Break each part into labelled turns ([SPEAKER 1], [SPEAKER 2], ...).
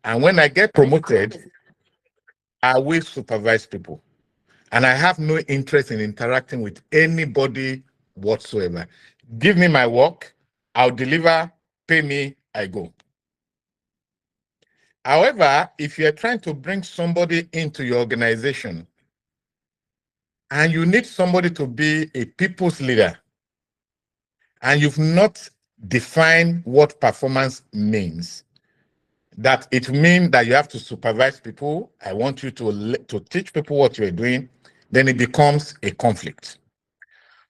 [SPEAKER 1] And when I get promoted, I will supervise people. And I have no interest in interacting with anybody whatsoever. Give me my work, I'll deliver, pay me, I go. However, if you're trying to bring somebody into your organization and you need somebody to be a people's leader, and you've not defined what performance means, that it means that you have to supervise people, I want you to teach people what you're doing, then it becomes a conflict.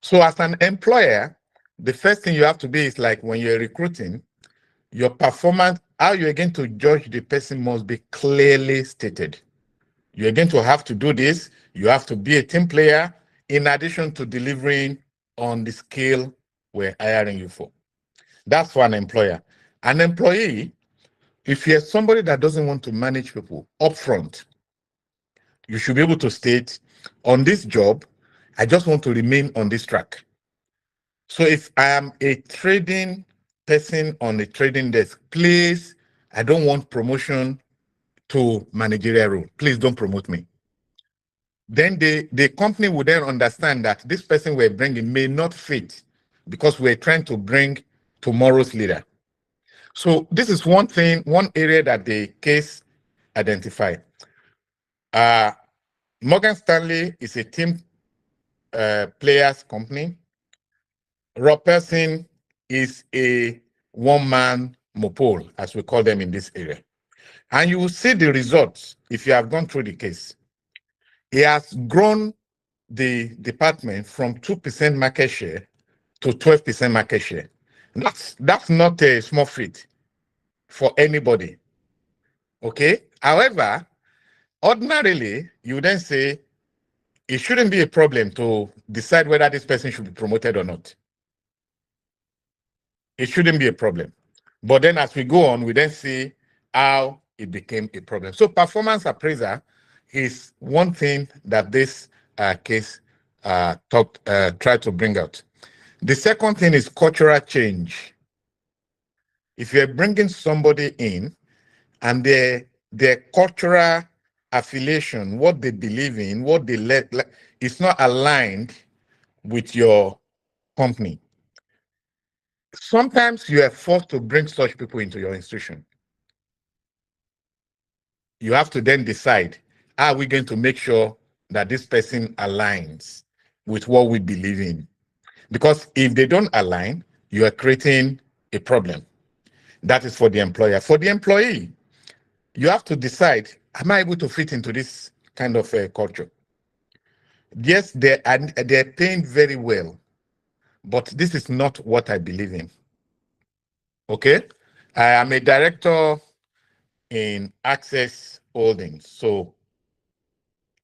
[SPEAKER 1] So as an employer, the first thing you have to be is like when you're recruiting, your performance, how you're going to judge the person must be clearly stated. You're going to have to do this. You have to be a team player in addition to delivering on the scale we're hiring you for. That's for an employer. An employee, if you're somebody that doesn't want to manage people upfront, you should be able to state, on this job, I just want to remain on this track. So if I am a trading person on a trading desk, please, I don't want promotion to managerial role. Please don't promote me. Then the company would then understand that this person we're bringing may not fit because we're trying to bring tomorrow's leader. So this is one thing, one area that the case identified. Morgan Stanley is a team players company. Rob Parson is a one-man mopole, as we call them in this area. And you will see the results if you have gone through the case. He has grown the department from 2% market share to 12% market share. That's not a small feat for anybody. Okay. However, ordinarily, you then say it shouldn't be a problem to decide whether this person should be promoted or not. It shouldn't be a problem. But then as we go on, we then see how it became a problem. So performance appraiser is one thing that this case tried to bring out. The second thing is cultural change. If you're bringing somebody in and their cultural affiliation, what they believe in, what they is not aligned with your company, sometimes you are forced to bring such people into your institution. You have to then decide, are we going to make sure that this person aligns with what we believe in? Because if they don't align, you are creating a problem. That is for the employer. For the employee, you have to decide, am I able to fit into this kind of culture? Yes, they're paying very well, but this is not what I believe in. Okay? I am a director in Access Holding. So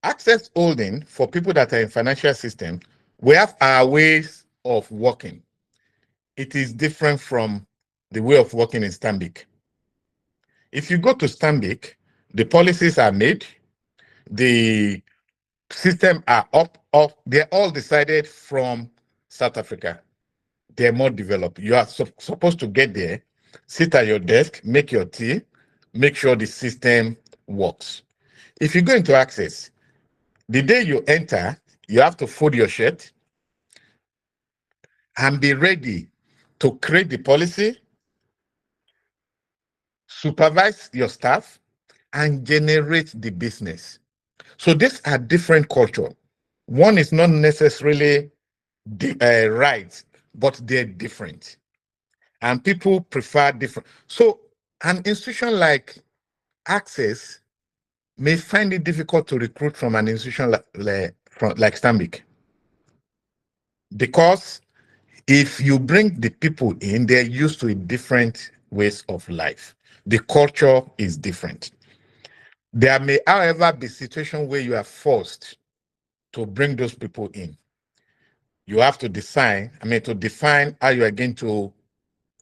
[SPEAKER 1] Access Holding, for people that are in financial system, we have our ways of working. It is different from the way of working in Stanbic. If you go to Stanbic, the policies are made, the system are up, they're all decided from South Africa. They're more developed. You are supposed to get there, sit at your desk, make your tea, make sure the system works. If you go into Access, the day you enter, you have to fold your shirt and be ready to create the policy, supervise your staff, and generate the business. So these are different culture. One is not necessarily right, but they're different. And people prefer different. So an institution like Access may find it difficult to recruit from an institution like Stanbic. Because if you bring the people in, they're used to different ways of life. The culture is different. There may, however, be situations where you are forced to bring those people in. You have to define how you are going to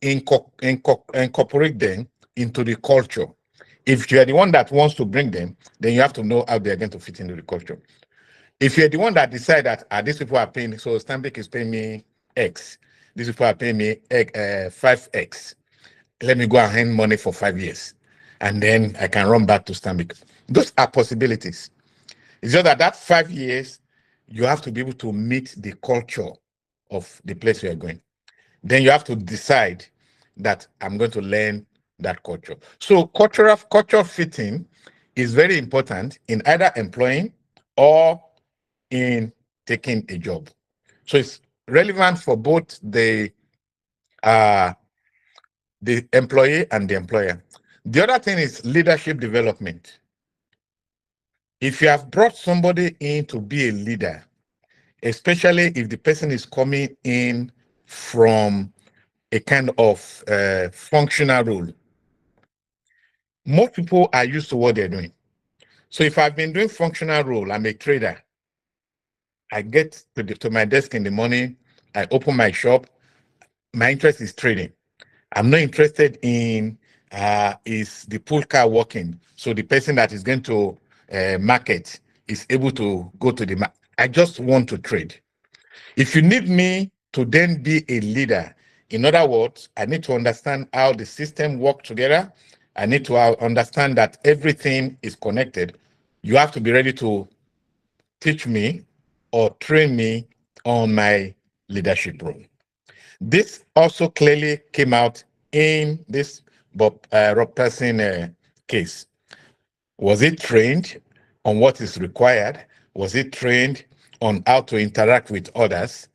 [SPEAKER 1] incorporate them into the culture. If you are the one that wants to bring them, then you have to know how they are going to fit into the culture. If you're the one that decide that these people are paying, so Stanbic is paying me X, these people are paying me 5X, let me go and hand money for 5 years. and then I can run back to Stanbic. Those are possibilities. It's just that 5 years, you have to be able to meet the culture of the place you are going. Then you have to decide that I'm going to learn that culture. So culture fitting is very important in either employing or in taking a job. So it's relevant for both the employee and the employer. The other thing is leadership development. If you have brought somebody in to be a leader, especially if the person is coming in from a kind of functional role, most people are used to what they're doing. So if I've been doing functional role, I'm a trader. I get to my desk in the morning, I open my shop. My interest is trading. I'm not interested in is the pool car working, so the person that is going to market is able to go to the market. I just want to trade. If you need me to then be a leader, in other words, I need to understand how the system works together. I need to understand that everything is connected. You have to be ready to teach me or train me on my leadership role. This also clearly came out in this Rob Parson case. Was it trained on what is required? Was it trained on how to interact with others?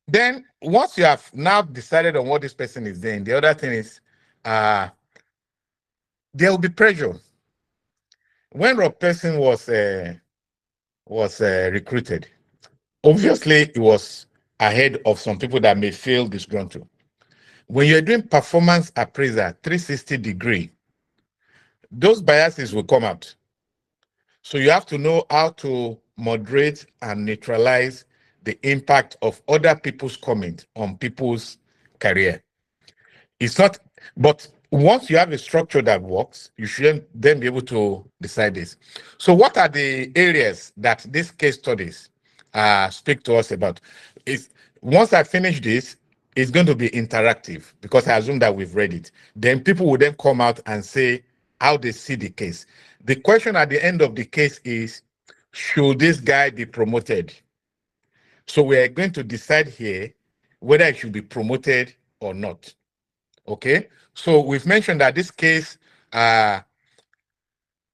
[SPEAKER 1] Then once you have now decided on what this person is doing, the other thing is there will be pressure. When Rob Parson was recruited, obviously it was ahead of some people that may feel disgruntled. When you're doing performance appraiser, 360-degree, those biases will come out. So you have to know how to moderate and neutralize the impact of other people's comment on people's career. It's not, but once you have a structure that works, you should then be able to decide this. So what are the areas that these case studies speak to us about? Is once I finish this, it's going to be interactive because I assume that we've read it. Then people will then come out and say how they see the case. The question at the end of the case is, should this guy be promoted? So we are going to decide here whether it should be promoted or not. Okay, so we've mentioned that this case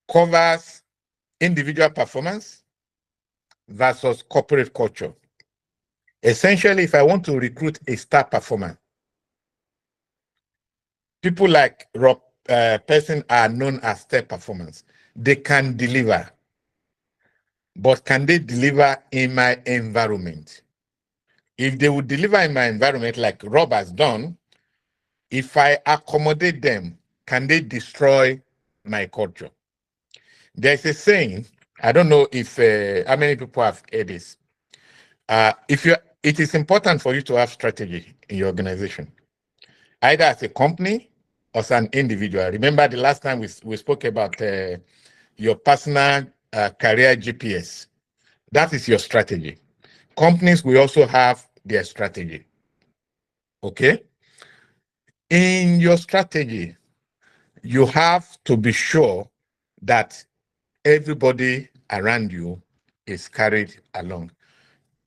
[SPEAKER 1] covers individual performance versus corporate culture. Essentially, if I want to recruit a star performer, people like Rob Parson are known as star performers. They can deliver, but can they deliver in my environment? If they would deliver in my environment like Rob has done, if I accommodate them, can they destroy my culture? There's a saying, I don't know if how many people have heard this. It is important for you to have strategy in your organization, either as a company or as an individual. Remember the last time we spoke about your personal career GPS. That is your strategy. Companies will also have their strategy. Okay? In your strategy, you have to be sure that everybody around you is carried along.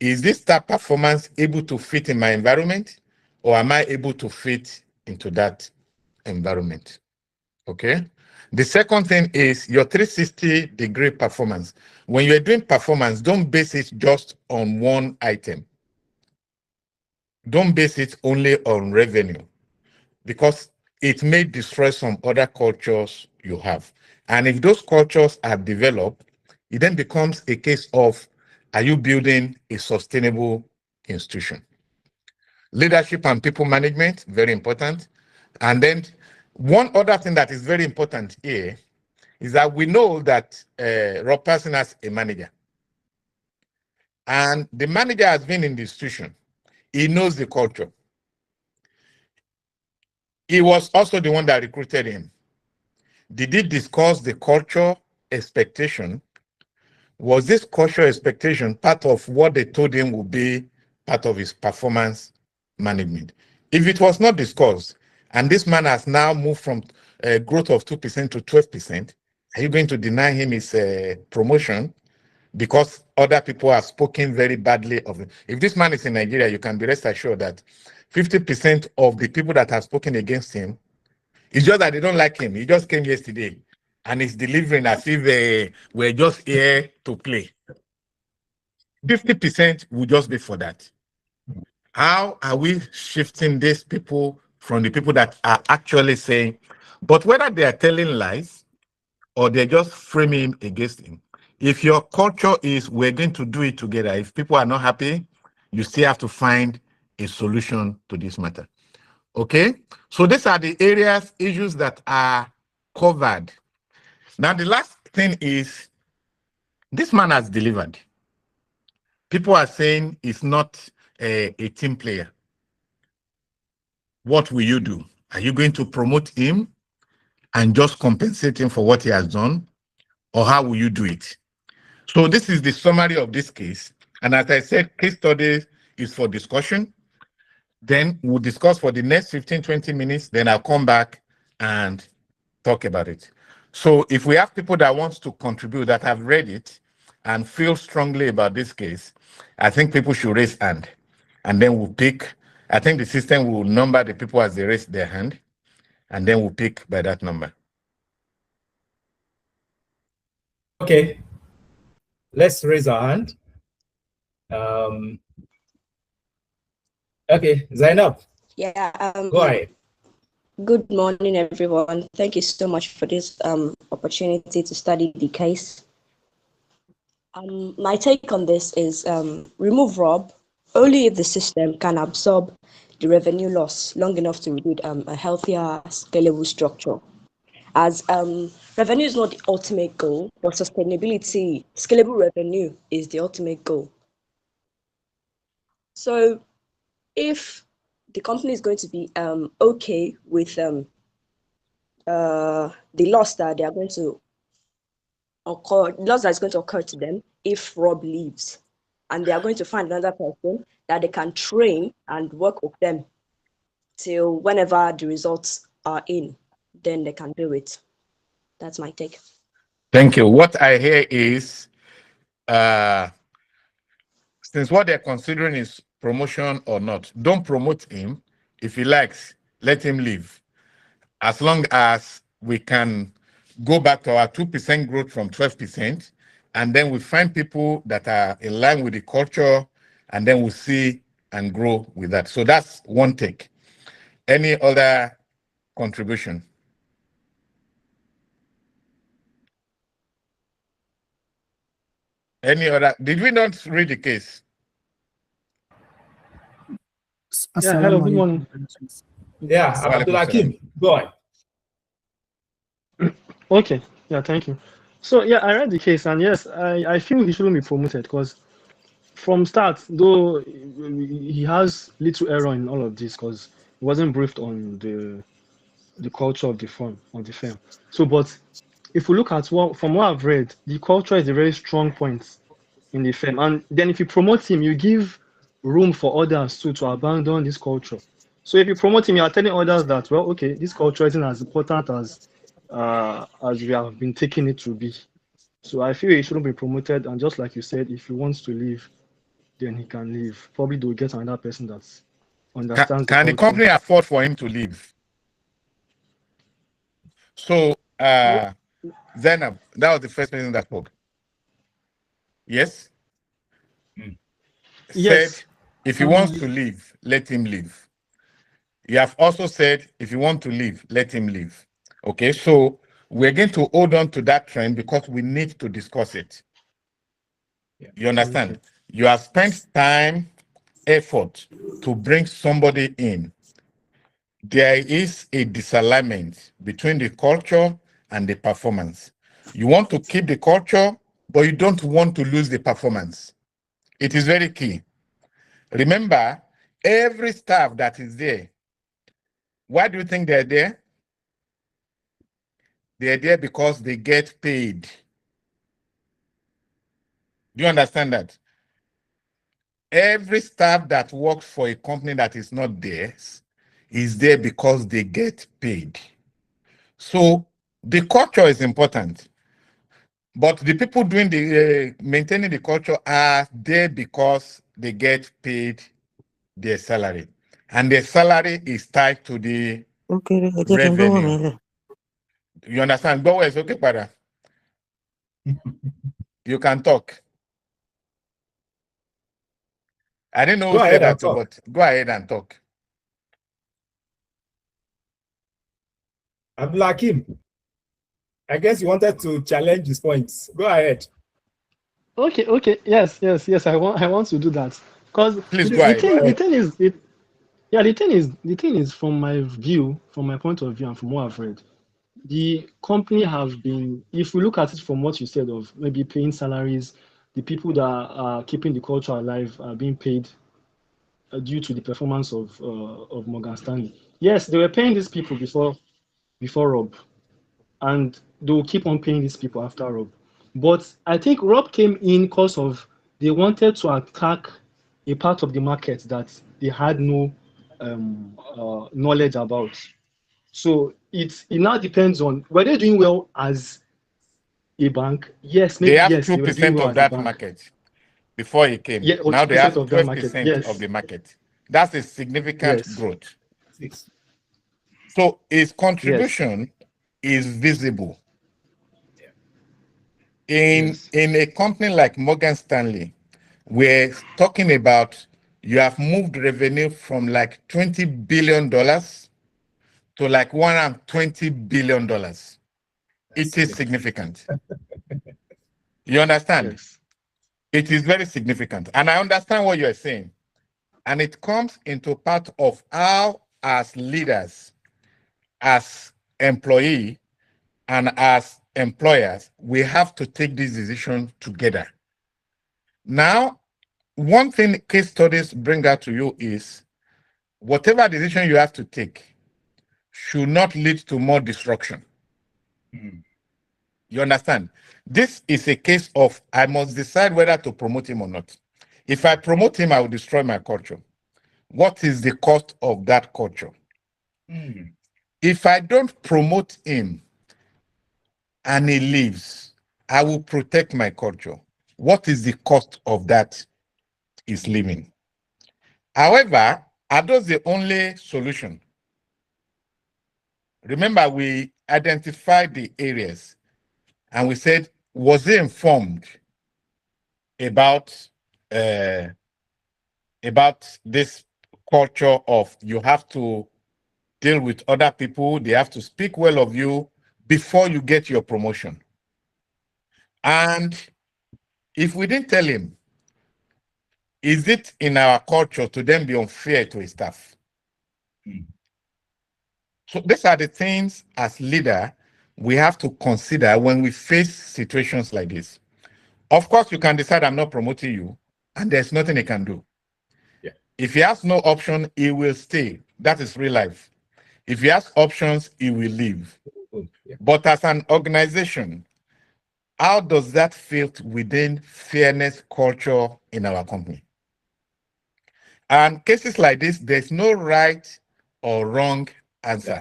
[SPEAKER 1] Is this type performance able to fit in my environment, or am I able to fit into that environment? Okay. The second thing is your 360-degree performance. When you're doing performance, don't base it just on one item. Don't base it only on revenue, because it may destroy some other cultures you have. And if those cultures are developed, it then becomes a case of, are you building a sustainable institution? Leadership and people management, very important. And then one other thing that is very important here is that we know that Rob Parson has a manager. And the manager has been in the institution. He knows the culture. He was also the one that recruited him. Did he discuss the culture expectation? Was this culture expectation part of what they told him would be part of his performance management? If it was not discussed, and this man has now moved from growth of 2% to 12%, are you going to deny him his promotion because other people are spoken very badly of him? If this man is in Nigeria, you can be rest assured that 50% of the people that have spoken against him, it's just that they don't like him. He just came yesterday and he's delivering as if they were just here to play. 50% will just be for that. How are we shifting these people from the people that are actually saying, but whether they are telling lies or they're just framing against him? If your culture is we're going to do it together, if people are not happy, you still have to find a solution to this matter. Okay? So these are the areas, issues that are covered. Now, the last thing is this man has delivered. People are saying he's not a team player. What will you do? Are you going to promote him and just compensate him for what he has done? Or how will you do it? So this is the summary of this case. And as I said, case study is for discussion. Then we'll discuss for the next 15, 20 minutes. Then I'll come back and talk about it. So if we have people that want to contribute, that have read it and feel strongly about this case, I think people should raise hand. And then we'll pick. I think the system will number the people as they raise their hand. And then we'll pick by that number.
[SPEAKER 2] Okay. Let's raise our hand. Okay, Zainab.
[SPEAKER 3] Yeah.
[SPEAKER 2] Go ahead.
[SPEAKER 3] Good morning, everyone. Thank you so much for this opportunity to study the case. My take on this is remove Rob only if the system can absorb the revenue loss long enough to build a healthier, scalable structure. As revenue is not the ultimate goal, but sustainability, scalable revenue is the ultimate goal. So if the company is going to be okay with the loss that they are going to occur, loss that is going to occur to them if Rob leaves, and they are going to find another person that they can train and work with them till whenever the results are in, then they can do it. That's my take.
[SPEAKER 1] Thank you. What I hear is, since what they're considering is promotion or not, don't promote him. If he likes, let him leave. As long as we can go back to our 2% growth from 12%, and then we find people that are in line with the culture, and then we'll see and grow with that. So that's one take. Any other contribution? Any other? Did we not read the case?
[SPEAKER 4] Yeah, hello, good morning.
[SPEAKER 2] Yeah, Abdul Hakim, go on.
[SPEAKER 4] Okay, yeah, thank you. So yeah, I read the case, and yes, I feel he shouldn't be promoted because from start, though he has little error in all of this because he wasn't briefed on the culture of the firm. So, but if we look at from what I've read, the culture is a very strong point in the firm, and then if you promote him, you give room for others to abandon this culture. So if you promote him, you are telling others that, well, okay, this culture isn't as important as we have been taking it to be. So I feel he shouldn't be promoted. And just like you said, if he wants to leave, then he can leave. Probably they'll get another person that understands
[SPEAKER 1] can the company afford for him to leave? So Zainab, that was the first person that spoke. Yes?
[SPEAKER 4] Yes.
[SPEAKER 1] Said if he wants to leave, let him leave. You have also said if you want to leave, let him leave. Okay, so we're going to hold on to that trend because we need to discuss it. Yeah. You understand? Okay. You have spent time, effort to bring somebody in. There is a disalignment between the culture and the performance. You want to keep the culture, but you don't want to lose the performance. It is very key. Remember, every staff that is there, why do you think they're there? They're there because they get paid. Do you understand that? Every staff that works for a company that is not theirs is there because they get paid. So the culture is important, but the people doing the maintaining the culture are there because they get paid their salary, and their salary is tied to the revenue. You understand? Go is okay, para. You can talk. I didn't know who said that, but go ahead and talk.
[SPEAKER 2] Abdulakim, I guess you wanted to challenge his points. Go ahead.
[SPEAKER 4] Okay. Yes. I want to do that because
[SPEAKER 1] Please go ahead.
[SPEAKER 4] The thing is, from my view, from my point of view, and from what I've read, the company have been, if we look at it from what you said of maybe paying salaries, the people that are keeping the culture alive are being paid due to the performance of Morgan Stanley. Yes, they were paying these people before Rob, and they will keep on paying these people after Rob. But I think Rob came in because of they wanted to attack a part of the market that they had no knowledge about. So it now depends on were they doing well as a bank? Yes, maybe
[SPEAKER 1] they have
[SPEAKER 4] yes,
[SPEAKER 1] 2%
[SPEAKER 4] they were doing well
[SPEAKER 1] of
[SPEAKER 4] as a
[SPEAKER 1] that
[SPEAKER 4] bank.
[SPEAKER 1] market before he came.
[SPEAKER 4] Yeah, or
[SPEAKER 1] Now they have
[SPEAKER 4] 2% of that market.
[SPEAKER 1] 12%
[SPEAKER 4] Yes.
[SPEAKER 1] of the market. That's a significant growth. So his contribution is visible. In a company like Morgan Stanley, we're talking about you have moved revenue from like $20 billion to like $120 billion. It is significant. You understand?
[SPEAKER 4] Yes.
[SPEAKER 1] It is very significant. And I understand what you're saying. And it comes into part of how, as leaders, as employee, and as employers, we have to take this decision together. Now, one thing case studies bring out to you is whatever decision you have to take should not lead to more destruction. You understand? This is a case of I must decide whether to promote him or not. If I promote him, I will destroy my culture. What is the cost of that culture? If I don't promote him and he leaves, I will protect my culture. What is the cost of that is leaving? However, are those the only solution? Remember, we identified the areas and we said, was he informed about this culture of you have to deal with other people, they have to speak well of you before you get your promotion? And if we didn't tell him, is it in our culture to then be unfair to his staff? So these are the things as leader we have to consider when we face situations like this. Of course, you can decide I'm not promoting you, and there's nothing he can do.
[SPEAKER 2] Yeah.
[SPEAKER 1] If he has no option, he will stay. That is real life. If he has options, he will leave.
[SPEAKER 2] Yeah.
[SPEAKER 1] But as an organization, how does that fit within fairness culture in our company? And cases like this, there's no right or wrong answer.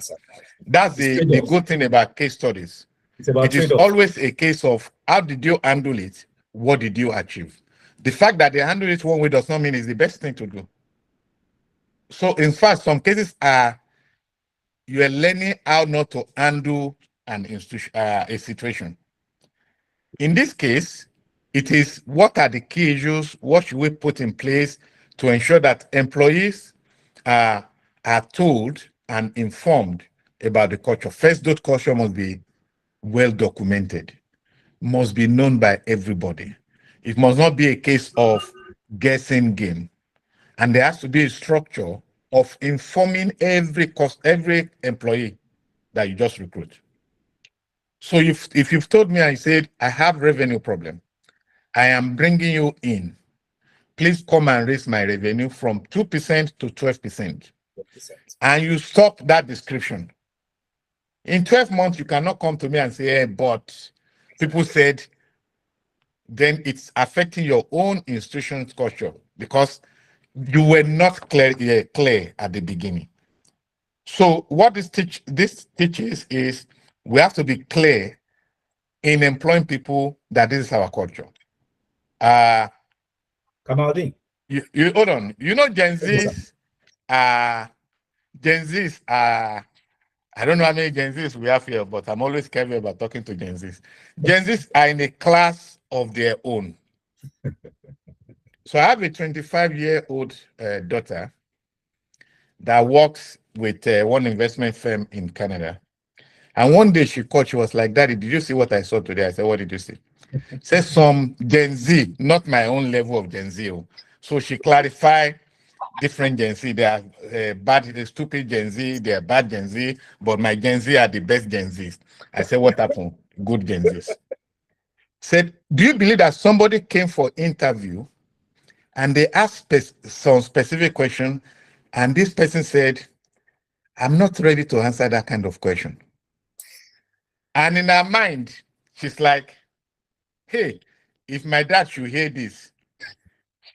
[SPEAKER 1] That's the good thing about case studies. It is always a case of how did you handle it? What did you achieve? The fact that they handle it one way does not mean it's the best thing to do. So in fact, some cases are you are learning how not to handle an institution, a situation. In this case, it is what are the key issues? What should we put in place to ensure that employees are told and informed about the culture? First, that culture must be well documented, must be known by everybody. It must not be a case of guessing game. And there has to be a structure of informing every employee that you just recruit. So if you've told me and said, I have revenue problem, I am bringing you in, please come and raise my revenue from 2% to 12%. And you stop that description. In 12 months, you cannot come to me and say, hey, but people said, then it's affecting your own institution's culture because you were not clear at the beginning. So what this teaches is we have to be clear in employing people that this is our culture.
[SPEAKER 2] Kamaldeen.
[SPEAKER 1] You hold on. You know, Gen
[SPEAKER 2] Yes,
[SPEAKER 1] Zs are, I don't know how many Gen Zs we have here, but I'm always careful about talking to Gen Zs. Gen Zs are in a class of their own. So I have a 25-year-old daughter that works with one investment firm in Canada. And one day she called, she was like, Daddy, did you see what I saw today? I said, what did you see? Said some Gen Z, not my own level of Gen Z. So she clarified different Gen Z. They are bad, stupid Gen Z, they are bad Gen Z, but my Gen Z are the best Gen Zs. I said, what happened? Good Gen Zs. Said, do you believe that somebody came for interview and they asked some specific question, and this person said, I'm not ready to answer that kind of question. And in her mind, she's like, hey, if my dad should hear this,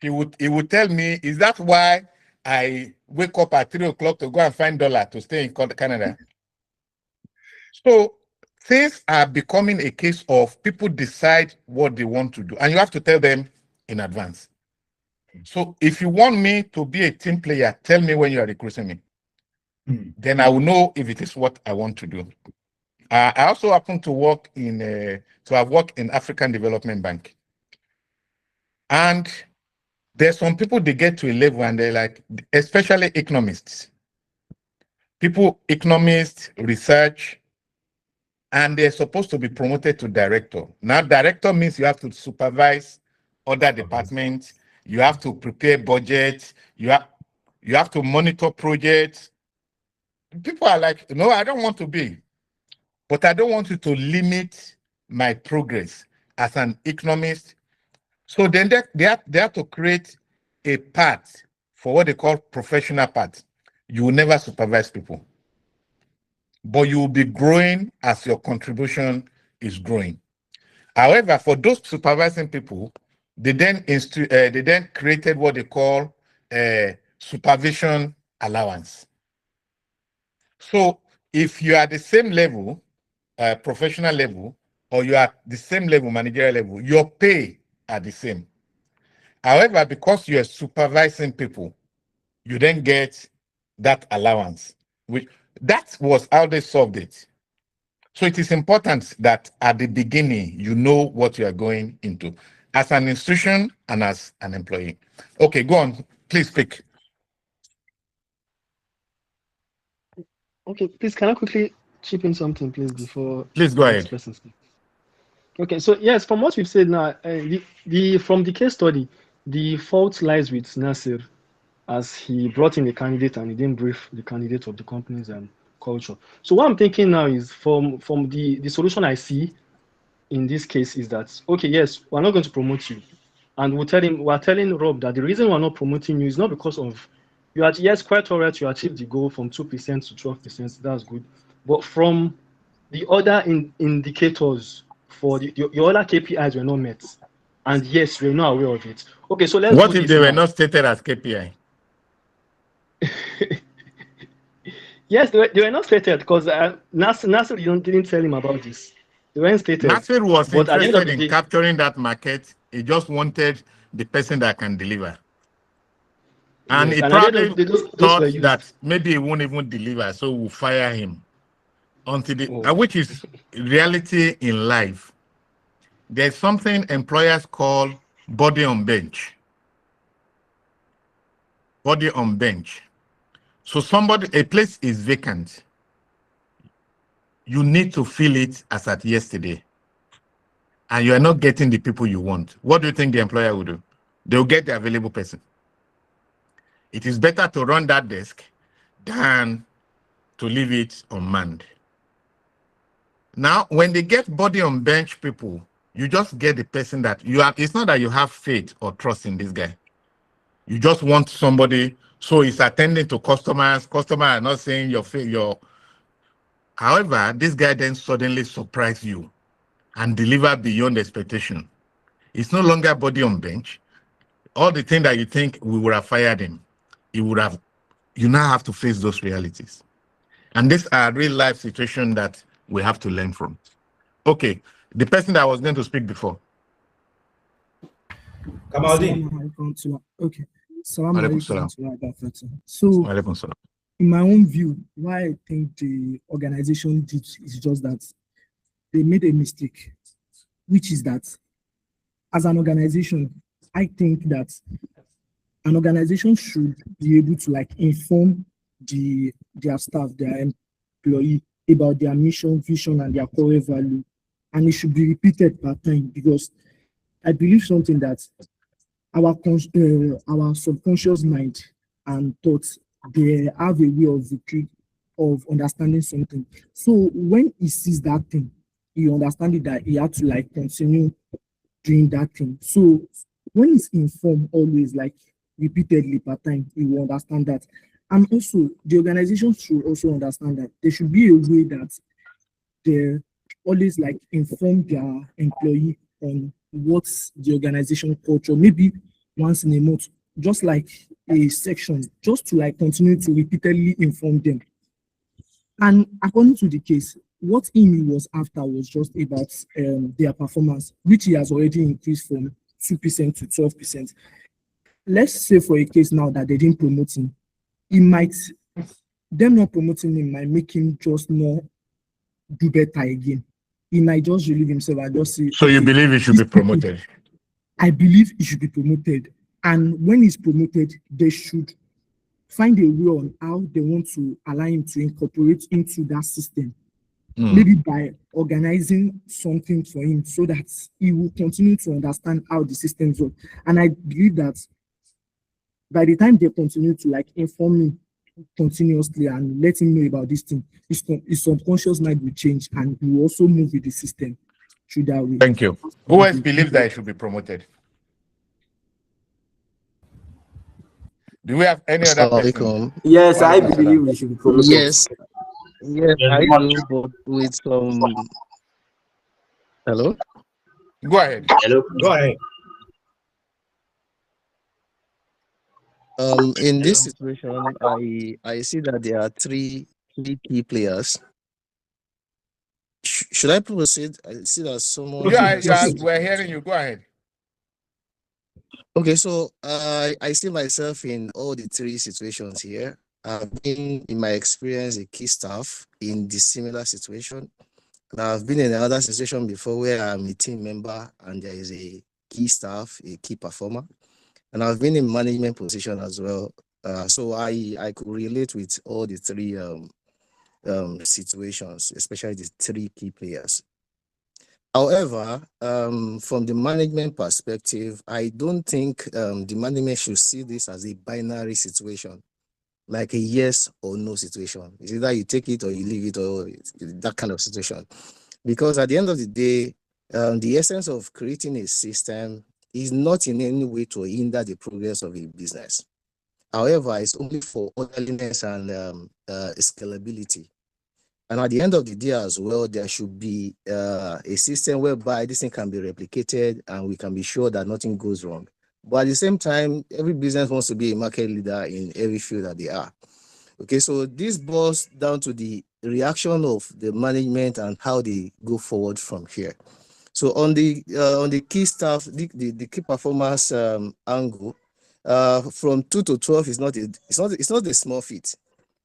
[SPEAKER 1] he would tell me, is that why I wake up at 3 o'clock to go and find dollar to stay in Canada? So things are becoming a case of people decide what they want to do, and you have to tell them in advance. So if you want me to be a team player, tell me when you are recruiting me. Then I will know if it is what I want to do. I also happen to work I've worked in African Development Bank. And there's some people, they get to a level and they're like, especially economists. Economists, research, and they're supposed to be promoted to director. Now, director means you have to supervise other departments, you have to prepare budgets, you have to monitor projects. People are like, no, I don't want to be, but I don't want you to limit my progress as an economist. So then they have to create a path for what they call professional path. You will never supervise people, but you will be growing as your contribution is growing. However, for those supervising people, they then created what they call supervision allowance. So if you are the same level, professional level, or you are the same level, managerial level, your pay are the same. However, because you are supervising people, you then get that allowance. That was how they solved it. So it is important that at the beginning, you know what you are going into as an institution and as an employee. Okay, go on. Please speak.
[SPEAKER 4] Okay, please, can I quickly chip in something, please, before
[SPEAKER 1] Please go
[SPEAKER 4] the next
[SPEAKER 1] ahead.
[SPEAKER 4] person speaks? Okay, so yes, from what we've said now, from the case study, the fault lies with Nasir, as he brought in a candidate and he didn't brief the candidate of the company's culture. So what I'm thinking now is from the solution I see in this case is that, okay, yes, we're not going to promote you. And we're telling Rob that the reason we're not promoting you is not because of, yes, quite all right, you achieved the goal from 2% to 12%, that's good. But from the other indicators for your other KPIs were not met. And yes, we're not aware of it. Okay, so let's
[SPEAKER 1] What
[SPEAKER 4] do
[SPEAKER 1] if
[SPEAKER 4] this
[SPEAKER 1] they were
[SPEAKER 4] now.
[SPEAKER 1] not stated as KPI?
[SPEAKER 4] Yes, they were not stated because Nasser didn't tell him about this. They weren't stated.
[SPEAKER 1] Nasir was
[SPEAKER 4] but at the end of
[SPEAKER 1] interested
[SPEAKER 4] the
[SPEAKER 1] in
[SPEAKER 4] day,
[SPEAKER 1] capturing that market. He just wanted the person that can deliver. And
[SPEAKER 4] yes,
[SPEAKER 1] he
[SPEAKER 4] and at the end
[SPEAKER 1] probably
[SPEAKER 4] of the day, those
[SPEAKER 1] thought
[SPEAKER 4] were used.
[SPEAKER 1] that maybe he won't even deliver, so we'll fire him. Which is reality in life. There's something employers call body on bench. Body on bench. So a place is vacant. You need to fill it as at yesterday. And you are not getting the people you want. What do you think the employer will do? They'll get the available person. It is better to run that desk than to leave it unmanned. Now, when they get body on bench people, you just get the person that you have. It's not that you have faith or trust in this guy. You just want somebody, so he's attending to customers. Customers are not saying your. However, this guy then suddenly surprise you and deliver beyond expectation. It's no longer body on bench. All the things that you think we would have fired him, you now have to face those realities. And these are real life situations that we have to learn from. Okay, the person that was going to speak before.
[SPEAKER 2] Kamaldeen.
[SPEAKER 5] Okay. So, in my own view, why I think the organization did is just that they made a mistake, which is that as an organization, I think that an organization should be able to like inform their staff, their employee about their mission, vision, and their core value, and it should be repeated per time, because I believe something that our subconscious mind and thoughts, they have a way of understanding something. So when he sees that thing, he understands that he had to like continue doing that thing. So when he's informed always, like repeatedly per time, he will understand that. And also the organization should also understand that there should be a way that they always like inform their employee on what's the organization culture, maybe once in a month, just like a section, just to like continue to repeatedly inform them. And according to the case, what he was after was just about their performance, which he has already increased from 2% to 12%. Let's say for a case now that they didn't promote him, them not promoting him might make him just not do better again. He might just relieve himself and just say,
[SPEAKER 1] so you believe he should be promoted?
[SPEAKER 5] I believe he should be promoted. And when he's promoted, they should find a way on how they want to allow him to incorporate into that system. Maybe by organizing something for him so that he will continue to understand how the systems work. And I believe that by the time they continue to like inform him continuously and let him know about this thing, his subconscious mind will change and he will also move with the system through that way.
[SPEAKER 1] Thank you. Who else believes that he should be promoted? Do we have any other person?
[SPEAKER 6] Yes, I believe we should be promoted.
[SPEAKER 7] Yes, I do, but with some. Hello?
[SPEAKER 1] Go ahead.
[SPEAKER 2] Hello, go ahead.
[SPEAKER 7] In this situation, I see that there are three key players. Should I proceed? I see that someone.
[SPEAKER 1] Yeah, we're hearing you. Go ahead.
[SPEAKER 7] Okay, so I see myself in all the three situations here. I've been, in my experience, a key staff in the similar situation. And I've been in another situation before where I'm a team member and there is a key staff, a key performer. And I've been in management position as well. So I could relate with all the three situations, especially the three key players. However, from the management perspective, I don't think the management should see this as a binary situation, like a yes or no situation. It's either you take it or you leave it, or that kind of situation. Because at the end of the day, the essence of creating a system is not in any way to hinder the progress of a business. However, it's only for orderliness and scalability. And at the end of the day as well, there should be a system whereby this thing can be replicated and we can be sure that nothing goes wrong. But at the same time, every business wants to be a market leader in every field that they are. Okay, so this boils down to the reaction of the management and how they go forward from here. So on the key staff, the key performance angle, from 2 to 12 is not a small feat,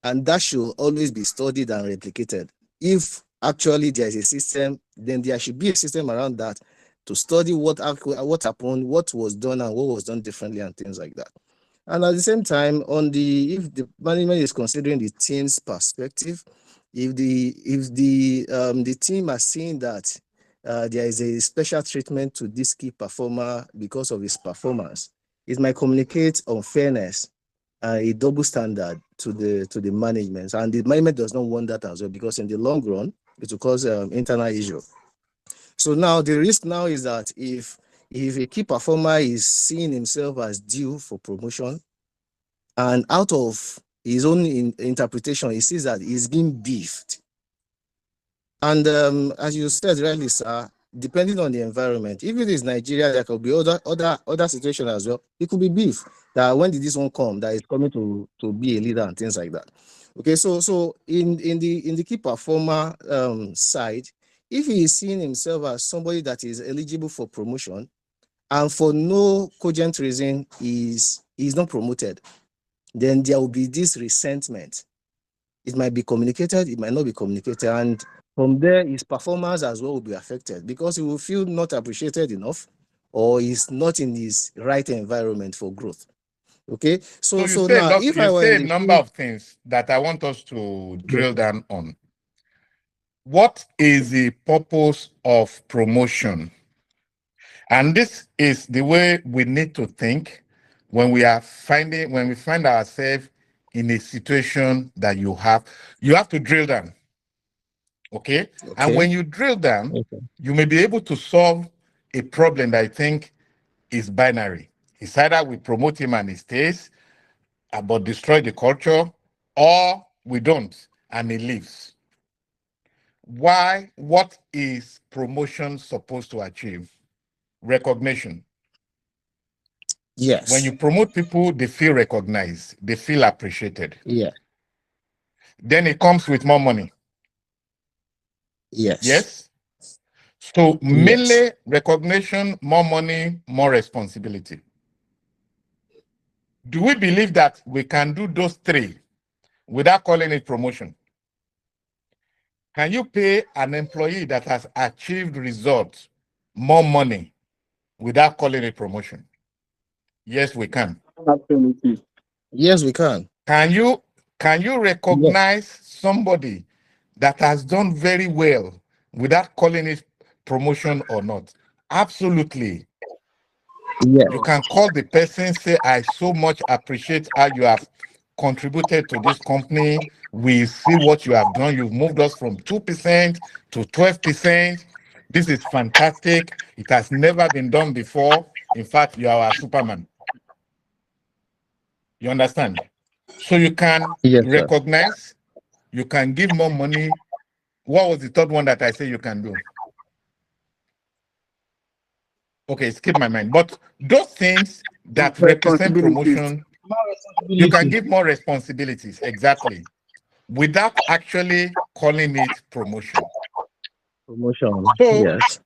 [SPEAKER 7] and that should always be studied and replicated. If actually there is a system, then there should be a system around that to study what happened, what was done, and what was done differently, and things like that. And at the same time, if the management is considering the team's perspective, if the team are seeing that there is a special treatment to this key performer because of his performance, it might communicate unfairness, a double standard to the management, and the management does not want that as well, because in the long run it will cause internal issue. So now the risk now is that if a key performer is seeing himself as due for promotion, and out of his own interpretation, he sees that he's being beefed. And as you said rightly, sir, depending on the environment, if it is Nigeria, there could be other situations as well. It could be beef, that when did this one come, that is coming to be a leader and things like that. Okay, so in the key performer side, if he is seeing himself as somebody that is eligible for promotion, and for no cogent reason he's not promoted, then there will be this resentment. It might be communicated, it might not be communicated, and from there his performance as well will be affected because he will feel not appreciated enough, or he's not in his right environment for growth. Okay,
[SPEAKER 1] So
[SPEAKER 7] so now if I
[SPEAKER 1] you
[SPEAKER 7] were
[SPEAKER 1] say a
[SPEAKER 7] in the
[SPEAKER 1] number of things that I want us to drill down on. What is the purpose of promotion? And this is the way we need to think when we find ourselves in a situation that you have to drill down. Okay? And when you drill down, you may be able to solve a problem that I think is binary. It's either we promote him and he stays, but destroy the culture, or we don't and he leaves. Why? What is promotion supposed to achieve? Recognition.
[SPEAKER 7] Yes.
[SPEAKER 1] When you promote people, they feel recognized, they feel appreciated.
[SPEAKER 7] Yeah.
[SPEAKER 1] Then it comes with more money.
[SPEAKER 7] Yes.
[SPEAKER 1] Yes. So mainly recognition, more money, more responsibility. Do we believe that we can do those three without calling it promotion? Can you pay an employee that has achieved results more money without calling it promotion? Yes, we can.
[SPEAKER 6] Absolutely.
[SPEAKER 7] Yes, we can.
[SPEAKER 1] Can you recognize somebody that has done very well without calling it promotion or not? Absolutely.
[SPEAKER 7] Yes.
[SPEAKER 1] You can call the person, say, I so much appreciate how you have contributed to this company. We see what you have done. You've moved us from 2% to 12%. This is fantastic. It has never been done before. In fact, you are a Superman. You understand? So you can recognize, you can give more money. What was the third one that I say you can do? Okay, skip my mind. But those things that represent promotion, you can give more responsibilities, exactly, without actually calling it promotion.
[SPEAKER 7] Promotion.
[SPEAKER 1] So
[SPEAKER 7] yes.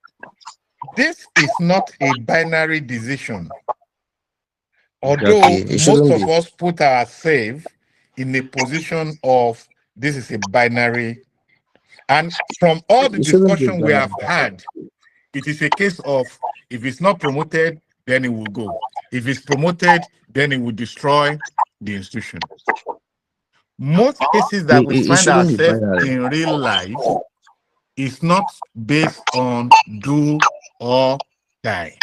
[SPEAKER 1] This is not a binary decision. Although most of us put ourselves in a position of this is a binary. And from all the discussion we have had, it is a case of if it's not promoted, then it will go. If it's promoted, then it will destroy the institution. Most cases that we find ourselves in real life is not based on do or die.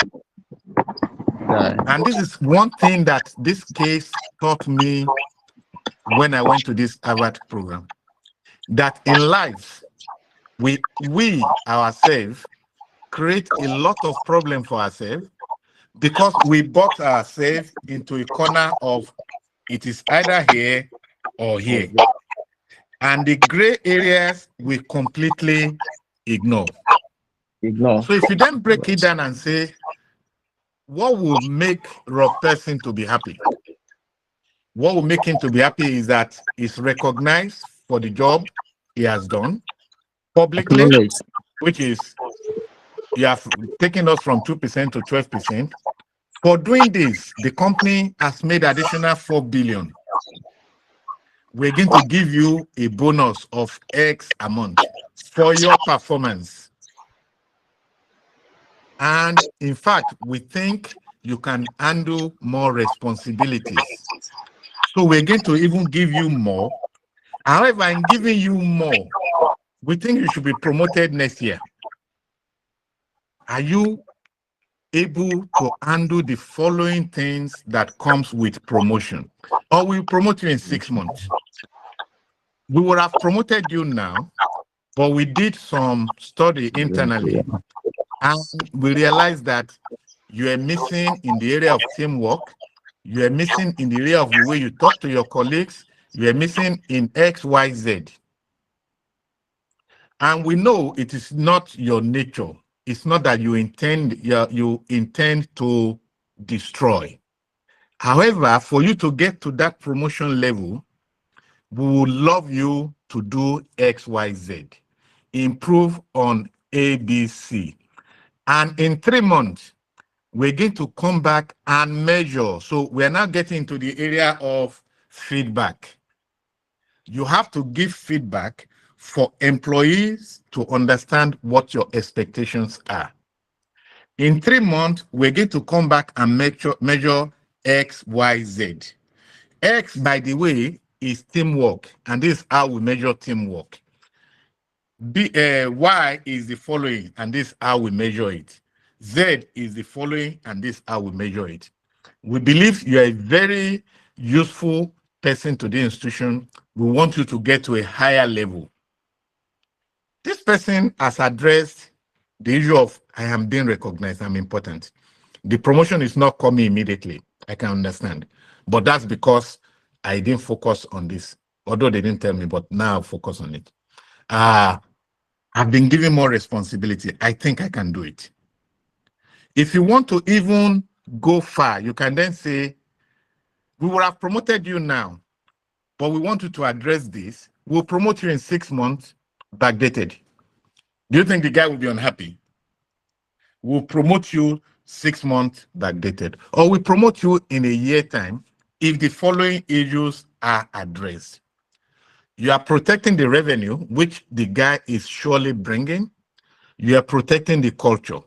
[SPEAKER 1] And this is one thing that this case taught me when I went to this Harvard program, that in life, we ourselves create a lot of problem for ourselves because we box ourselves into a corner of it is either here or here. And the gray areas we completely ignore. So if you then break it down and say, what will make Rob Parson to be happy? What will make him to be happy is that he's recognized for the job he has done publicly, which is you have taken us from 2% to 12%. For doing this, the company has made additional 4 billion. We're going to give you a bonus of X amount for your performance. And in fact, we think you can handle more responsibilities. So we're going to even give you more. However, in giving you more, we think you should be promoted next year. Are you able to handle the following things that comes with promotion? Or we'll promote you in 6 months. We would have promoted you now, but we did some study internally, and we realized that you are missing in the area of teamwork, you are missing in the area of the way you talk to your colleagues, you are missing in X, Y, Z. And we know it is not your nature. It's not that you intend to destroy. However, for you to get to that promotion level, we would love you to do XYZ. Improve on ABC. And in 3 months, we're going to come back and measure. So we're now getting into the area of feedback. You have to give feedback for employees to understand what your expectations are. In 3 months, we're going to come back and measure X, Y, Z. X, by the way, is teamwork, and this is how we measure teamwork. Y is the following, and this is how we measure it. Z is the following, and this is how we measure it. We believe you are a very useful person to the institution. We want you to get to a higher level. This person has addressed the issue of I am being recognized, I'm important. The promotion is not coming immediately, I can understand. But that's because I didn't focus on this, although they didn't tell me, but now I'll focus on it. I've been given more responsibility. I think I can do it. If you want to even go far, you can then say, we would have promoted you now, but we want you to address this. We'll promote you in 6 months, backdated. Do you think the guy will be unhappy? We'll promote you 6 months, backdated. Or we promote you in a year time if the following issues are addressed. You are protecting the revenue, which the guy is surely bringing. You are protecting the culture.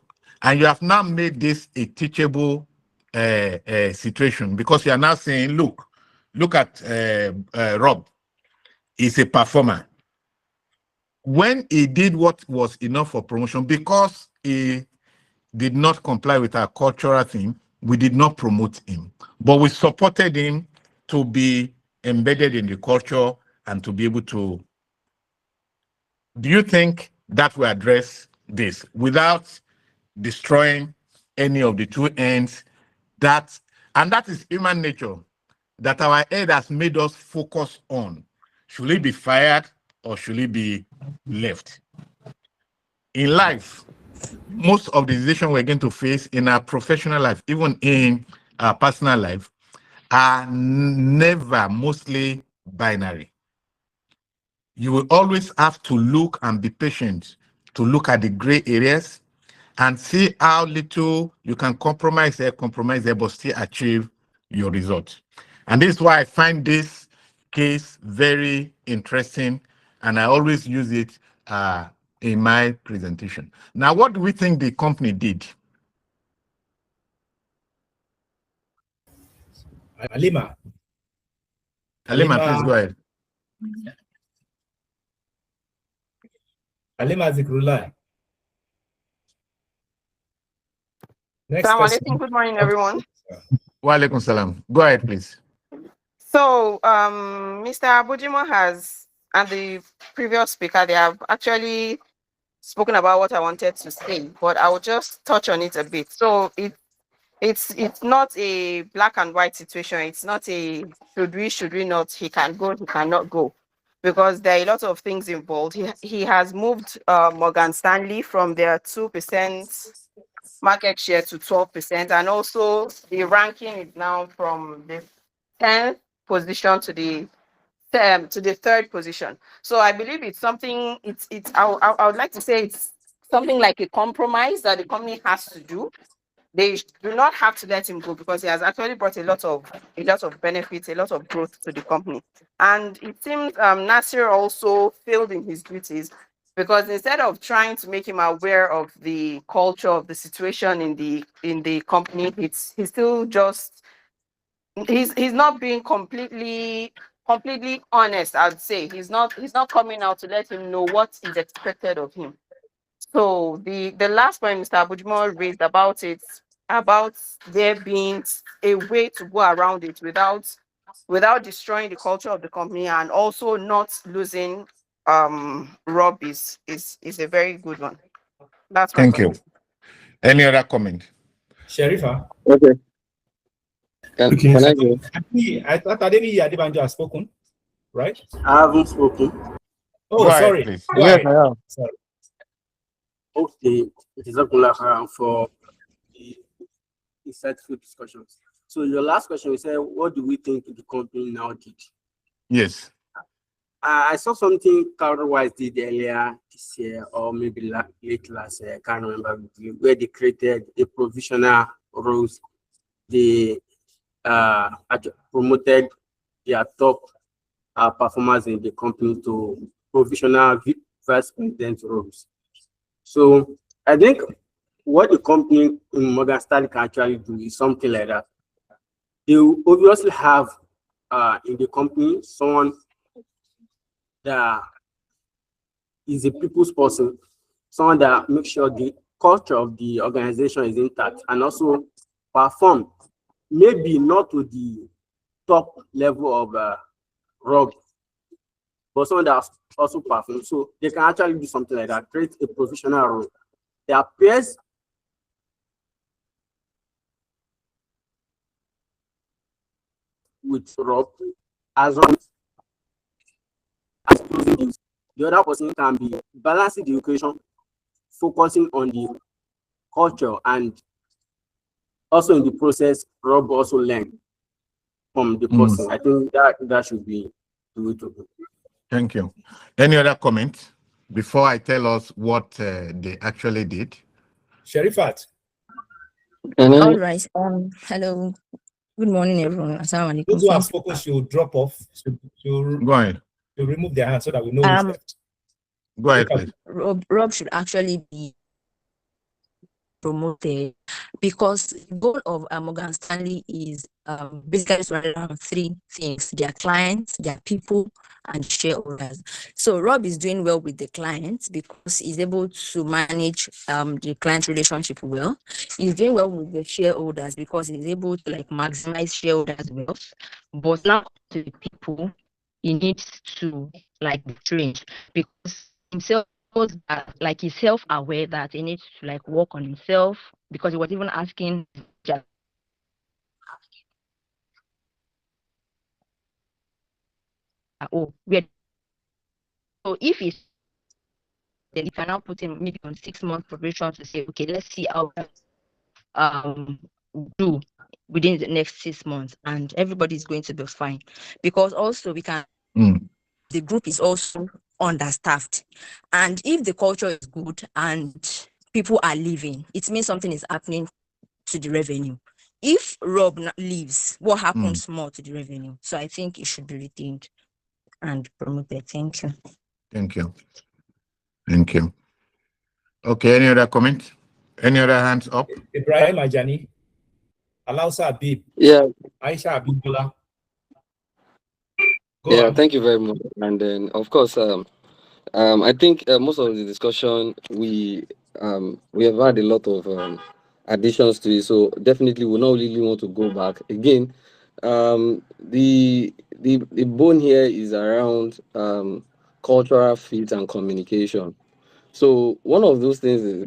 [SPEAKER 1] And you have now made this a teachable situation, because you are now saying, look at Rob. He's a performer. When he did what was enough for promotion, because he did not comply with our cultural thing, we did not promote him. But we supported him to be embedded in the culture and to be able to. Do you think that will address this without destroying any of the two ends? And that is human nature that our head has made us focus on. Should he be fired or should he be left? In life, most of the decisions we're going to face in our professional life, even in our personal life, are never mostly binary. You will always have to look and be patient to look at the gray areas and see how little you can compromise there, but still achieve your result. And this is why I find this case very interesting, and I always use it in my presentation. Now, what do we think the company did?
[SPEAKER 2] Halima,
[SPEAKER 1] Please go ahead.
[SPEAKER 2] Halima Zikrullah. Next
[SPEAKER 8] Assalamu
[SPEAKER 2] question.
[SPEAKER 8] alaikum. Good morning, everyone.
[SPEAKER 1] Wa alaikum salam. Go ahead, please.
[SPEAKER 8] So, Mr. Abu Jimoh has, and the previous speaker, they have actually spoken about what I wanted to say, but I will just touch on it a bit. So it's not a black and white situation. It's not a should we not, he can go, he cannot go, because there are a lot of things involved. He has moved Morgan Stanley from their 2% market share to 12%, and also the ranking is now from the 10th position to the 3rd position. So I believe it's something. I would like to say it's something like a compromise that the company has to do. They do not have to let him go, because he has actually brought a lot of benefits, a lot of growth to the company. And it seems Nasir also failed in his duties, because instead of trying to make him aware of the culture of the situation in the company, he's still just he's not being completely honest. I'd say he's not coming out to let him know what is expected of him. So the last point Mr. Abu Jimoh raised about there being a way to go around it without destroying the culture of the company, and also not losing Rob is a very good one. That's my
[SPEAKER 1] Thank you. Any other comment?
[SPEAKER 2] Sharifa.
[SPEAKER 6] Okay.
[SPEAKER 2] Okay.
[SPEAKER 6] Can I go?
[SPEAKER 2] I thought Ademi Adebanjo has spoken, right?
[SPEAKER 6] I haven't spoken.
[SPEAKER 2] Oh,
[SPEAKER 1] Go ahead,
[SPEAKER 2] sorry.
[SPEAKER 1] please.
[SPEAKER 2] Go
[SPEAKER 4] Yes,
[SPEAKER 2] ahead.
[SPEAKER 4] I am.
[SPEAKER 2] Sorry.
[SPEAKER 6] Okay. It is Akullah for the insightful discussions. So your last question, we said, what do we think the company now did?
[SPEAKER 1] Yes.
[SPEAKER 6] I saw something Carl did earlier this year, or maybe late last year. I can't remember, where they created a provisional roles. They promoted their top performers in the company to provisional vice president roles. So I think what the company in Morgan Stanley can actually do is something like that. They will obviously have in the company someone that is a people's person, someone that makes sure the culture of the organization is intact and also perform, maybe not to the top level of Rob, but someone that also perform. So they can actually do something like that, create a professional role. Their peers with Rob as long as the other person can be balancing the equation, focusing on the culture, and also in the process, Rob also learn from the person. I think that should be the way to go.
[SPEAKER 1] Thank you. Any other comments before I tell us what they actually did?
[SPEAKER 2] Sherifat.
[SPEAKER 9] All right. Hello. Good morning, everyone. Assalamu
[SPEAKER 2] Those who have
[SPEAKER 9] alaikum.
[SPEAKER 2] spoken should drop off.
[SPEAKER 1] Go ahead.
[SPEAKER 2] To remove their hands so that we know who's left.
[SPEAKER 1] Go ahead, please.
[SPEAKER 9] Rob should actually be promoted because the goal of Morgan Stanley is basically surrounded around three things: their clients, their people, and shareholders. So Rob is doing well with the clients because he's able to manage the client relationship well. He's doing well with the shareholders because he's able to like maximize shareholders' wealth. But now to the people, he needs to like be trained because himself like he's self-aware that he needs to like work on himself because he was even asking so if he's then you can now put him maybe on 6 month probation to say, okay, let's see how do within the next 6 months, and everybody's going to be fine. Because also we can the group is also understaffed, and if the culture is good and people are leaving, it means something is happening to the revenue. If Rob leaves, what happens more to the revenue? So I think it should be retained and promoted. Thank you.
[SPEAKER 1] Thank you. Thank you. Okay, any other comment? Any other hands up?
[SPEAKER 2] Ibrahim Ajani, Alausa Abib, Aisha Abibullah.
[SPEAKER 10] Thank you very much. And then, of course, I think most of the discussion we have had a lot of additions to it. So definitely, we not really want to go back again. The bone here is around cultural fit and communication. So one of those things is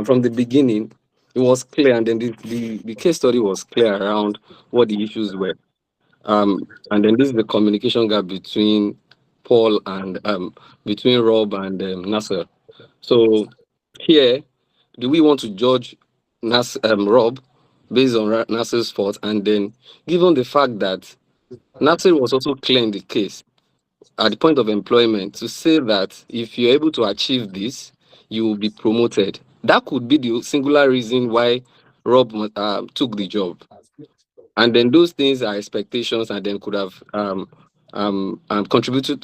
[SPEAKER 10] from the beginning, it was clear, and then the case study was clear around what the issues were. And then this is the communication gap between Paul and between Rob and Nasser. So here, do we want to judge Rob based on Nasser's fault? And then given the fact that Nasser was also clear in the case at the point of employment to say that if you're able to achieve this, you will be promoted. That could be the singular reason why Rob took the job. And then those things are expectations, and then could have contributed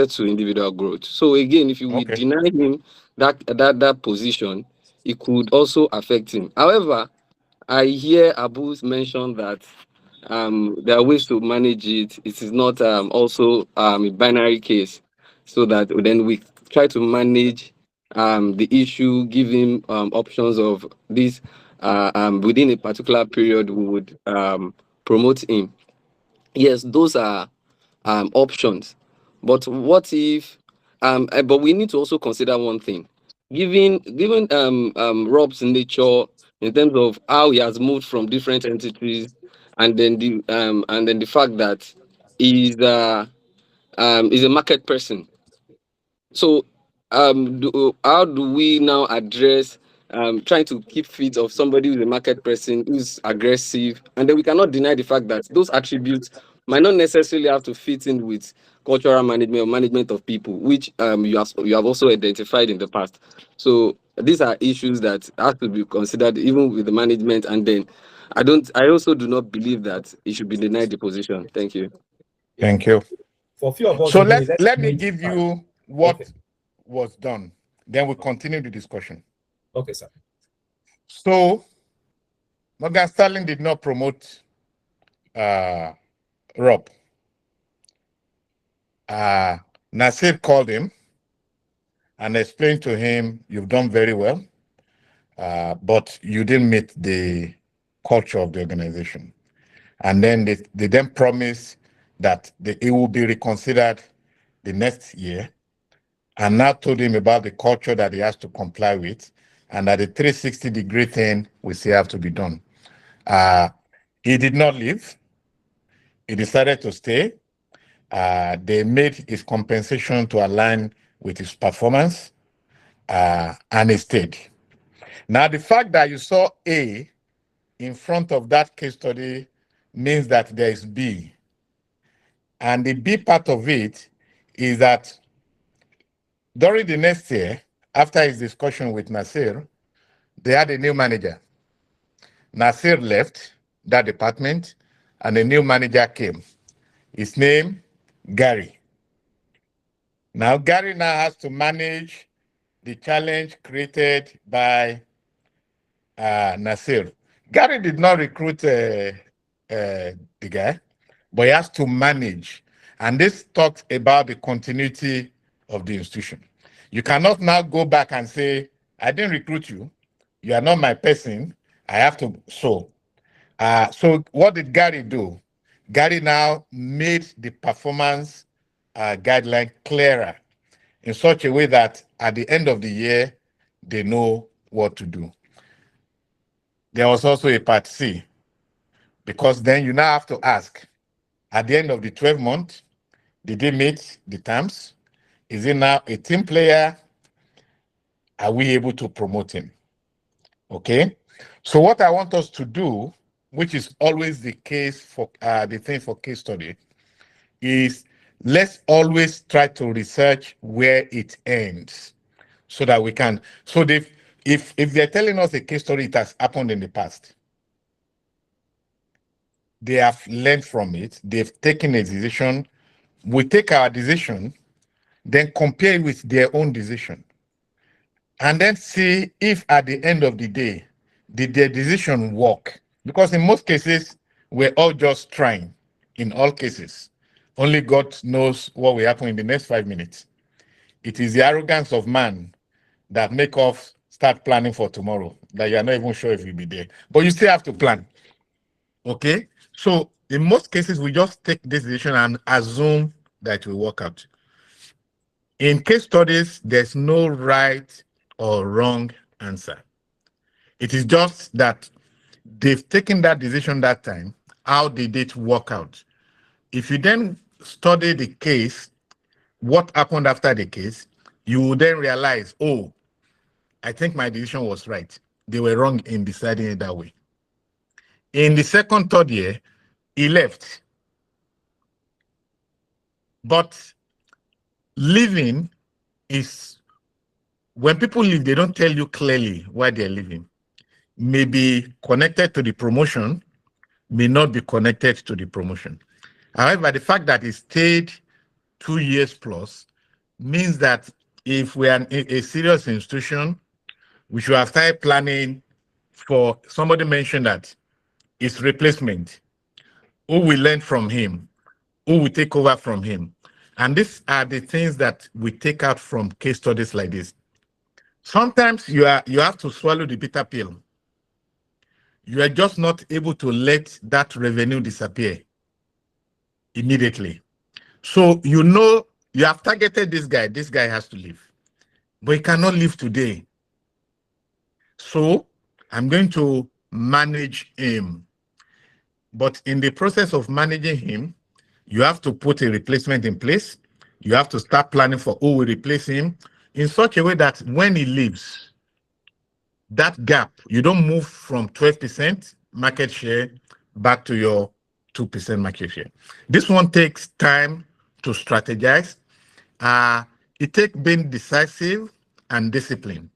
[SPEAKER 10] to individual growth. So again, if you will deny him that position, it could also affect him. However, I hear Abu mention that there are ways to manage it. It is not also a binary case, so that then we try to manage the issue, give him options of this within a particular period. We would promote him. Yes, those are options. But what if? But we need to also consider one thing. Given Rob's nature in terms of how he has moved from different entities, and then the fact that he's a market person. So how do we now address trying to keep fit of somebody who's a market person who's aggressive? And then we cannot deny the fact that those attributes might not necessarily have to fit in with cultural management or management of people, which you have also identified in the past. So these are issues that have to be considered even with the management. And then I also do not believe that it should be denied the position. Thank you.
[SPEAKER 1] Thank you.
[SPEAKER 2] For a few of us,
[SPEAKER 1] So
[SPEAKER 2] today,
[SPEAKER 1] let me give you what
[SPEAKER 2] Okay.
[SPEAKER 1] was done. Then we continue the discussion.
[SPEAKER 2] Okay, sir.
[SPEAKER 1] So Morgan Stanley did not promote Rob. Nasir called him and explained to him, you've done very well, but you didn't meet the culture of the organization. And then they then promised that it will be reconsidered the next year, and now told him about the culture that he has to comply with, and that the 360-degree thing will still have to be done. He did not leave. He decided to stay. They made his compensation to align with his performance, and he stayed. Now, the fact that you saw A in front of that case study means that there is B. And the B part of it is that during the next year, after his discussion with Nasir, they had a new manager. Nasir left that department, and a new manager came. His name, Gary. Now, Gary now has to manage the challenge created by Nasir. Gary did not recruit the guy, but he has to manage. And this talks about the continuity of the institution. You cannot now go back and say, I didn't recruit you. You are not my person. I have to. So what did Gary do? Gary now made the performance guideline clearer in such a way that at the end of the year, they know what to do. There was also a part C, because then you now have to ask, at the end of the 12 months, did he meet the terms? Is he now a team player? Are we able to promote him? Okay. So what I want us to do, which is always the case for the thing for case study, is let's always try to research where it ends, so that we can. So if they're telling us a case story, it has happened in the past. They have learned from it. They've taken a decision. We take our decision, then compare it with their own decision, and then see if at the end of the day, did their decision work? Because in most cases, we're all just trying. In all cases, only God knows what will happen in the next 5 minutes. It is the arrogance of man that make us start planning for tomorrow, that you're not even sure if you'll be there. But you still have to plan. Okay? So in most cases, we just take this decision and assume that it will work out. In case studies, there's no right or wrong answer. It is just that they've taken that decision that time. How did it work out? If you then study the case, what happened after the case, you will then realize, oh, I think my decision was right. They were wrong in deciding it that way. In the second, third year, he left. But leaving is, when people leave, they don't tell you clearly why they're leaving. May be connected to the promotion, may not be connected to the promotion. However, the fact that he stayed 2 years plus means that if we are a serious institution, we should have started planning for, somebody mentioned that, his replacement. Who will learn from him? Who will take over from him? And these are the things that we take out from case studies like this. Sometimes you have to swallow the bitter pill. You are just not able to let that revenue disappear immediately. So you know you have targeted this guy has to leave, but he cannot leave today. So I'm going to manage him. But in the process of managing him, you have to put a replacement in place. You have to start planning for who will replace him in such a way that when he leaves, that gap, you don't move from 12% market share back to your 2% market share. This one takes time to strategize. It takes being decisive and discipline,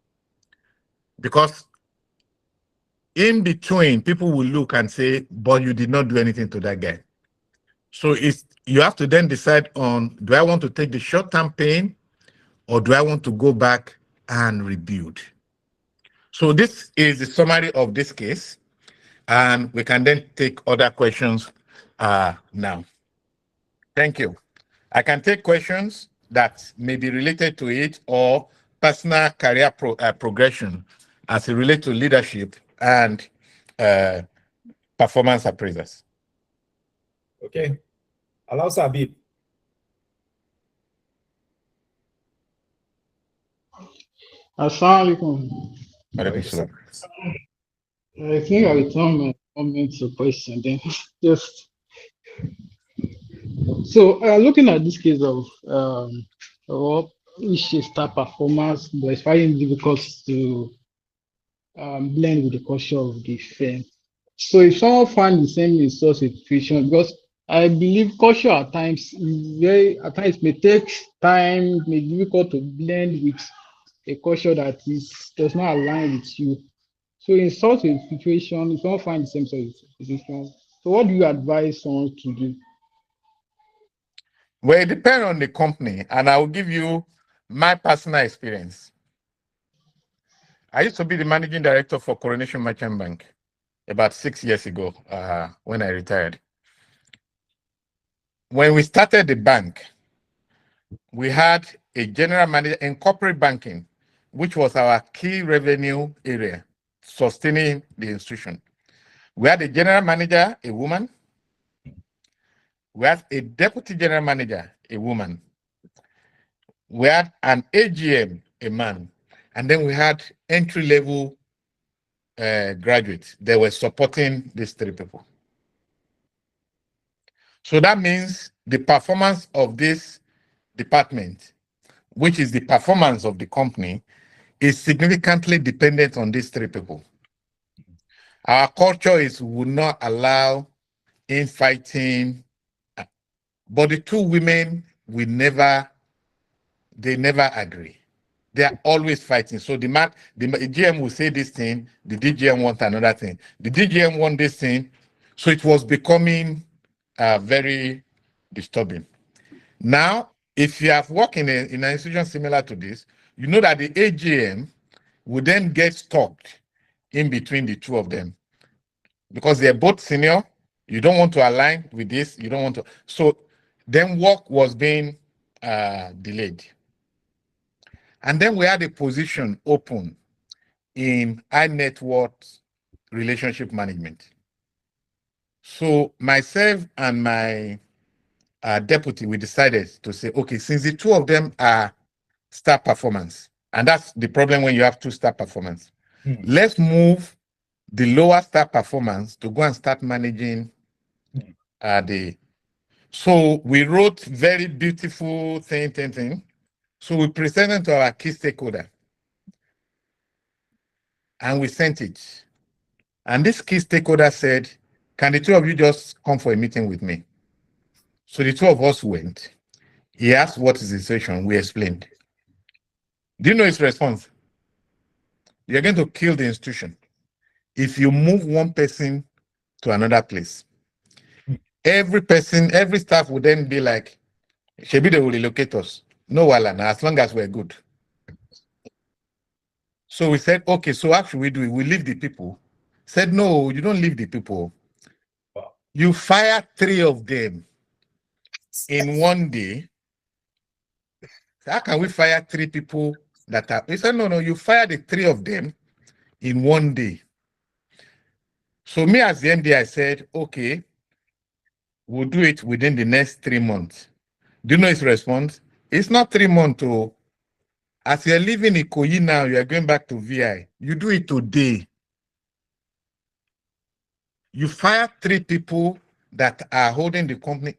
[SPEAKER 1] because in between, people will look and say, but you did not do anything to that guy. So you have to then decide on, do I want to take the short-term pain, or do I want to go back and rebuild? So this is the summary of this case, and we can then take other questions now. Thank you. I can take questions that may be related to it, or personal career progression as it relates to leadership and performance appraisers.
[SPEAKER 2] Okay. Allow Sabib.
[SPEAKER 11] Assalamualaikum.
[SPEAKER 1] Alaikum.
[SPEAKER 11] I think I will turn my comment to question then. Just so looking at this case of Rob, which is star performance, but it's finding difficult to blend with the culture of the firm. So if someone finds the same in such a situation, because I believe culture at times may take time, may be difficult to blend with a culture that does not align with you. So in such a situation, if someone finds the same sort of position, so what do you advise someone to do?
[SPEAKER 1] Well, it depends on the company, and I will give you my personal experience. I used to be the managing director for Coronation Merchant Bank about 6 years ago when I retired. When we started the bank, we had a general manager in corporate banking, which was our key revenue area, sustaining the institution. We had a general manager, a woman. We had a deputy general manager, a woman. We had an AGM, a man. And then we had entry-level graduates that were supporting these three people. So that means the performance of this department, which is the performance of the company, is significantly dependent on these three people. Our culture is we will not allow infighting, but the two women they never agree. They are always fighting. So the GM will say this thing, the DGM wants another thing. The DGM wants this thing. So it was becoming very disturbing. Now, if you have worked in an institution similar to this, you know that the AGM would then get stuck in between the two of them, because they're both senior. You don't want to align with this. You don't want to. So then work was being delayed. And then we had a position open in high net worth relationship management. So myself and my deputy, we decided to say, okay, since the two of them are star performance, and that's the problem when you have two star performance, let's move the lower star performance to go and start managing So we wrote very beautiful thing. So we presented to our key stakeholder and we sent it. And this key stakeholder said, can the two of you just come for a meeting with me? So the two of us went. He asked what is the situation. We explained. Do you know his response? You're going to kill the institution if you move one person to another place. Every staff would then be like, Shebi, they will relocate us. No, Walana, as long as we're good. So we said, okay, so how should we do it? We leave the people. Said, no, you don't leave the people. You fire 3 of them in one day. How can we fire 3 people that are? He said, no, you fire the 3 of them in one day. So me as the MD, I said, okay, we'll do it within the next 3 months. Do you know his response? It's not 3 months. As you're leaving Ikoyi now, you're going back to VI. You do it today. You fire 3 people that are holding the company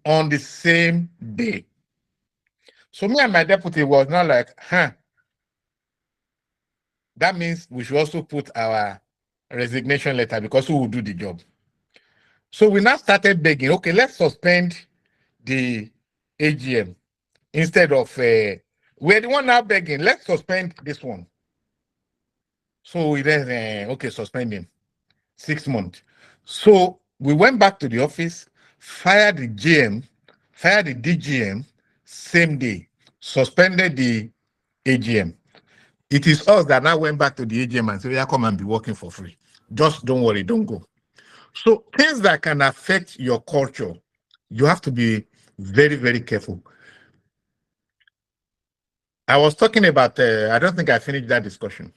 [SPEAKER 1] on the same day. So me and my deputy was not like, that means we should also put our resignation letter because we will do the job. So we now started begging, okay, let's suspend the AGM instead of, we're the one now begging, let's suspend this one. So we then, okay, suspending 6 months. So we went back to the office, fired the GM, fired the DGM, same day, suspended the AGM. It is us that now went back to the AGM and said, yeah, come and be working for free. Just don't worry, don't go. So things that can affect your culture, you have to be very, very careful. I was talking about, I don't think I finished that discussion.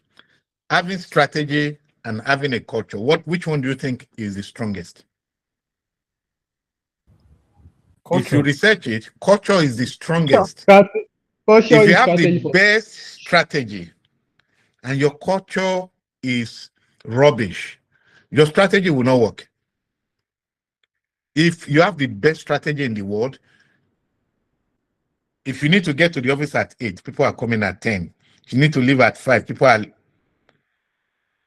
[SPEAKER 1] Having strategy and having a culture, which one do you think is the strongest? If you research it, culture is the strongest.
[SPEAKER 11] Culture
[SPEAKER 1] If you
[SPEAKER 11] is
[SPEAKER 1] have the
[SPEAKER 11] strategy for
[SPEAKER 1] best strategy and your culture is rubbish, your strategy will not work. If you have the best strategy in the world, if you need to get to the office at 8, people are coming at 10. If you need to leave at 5,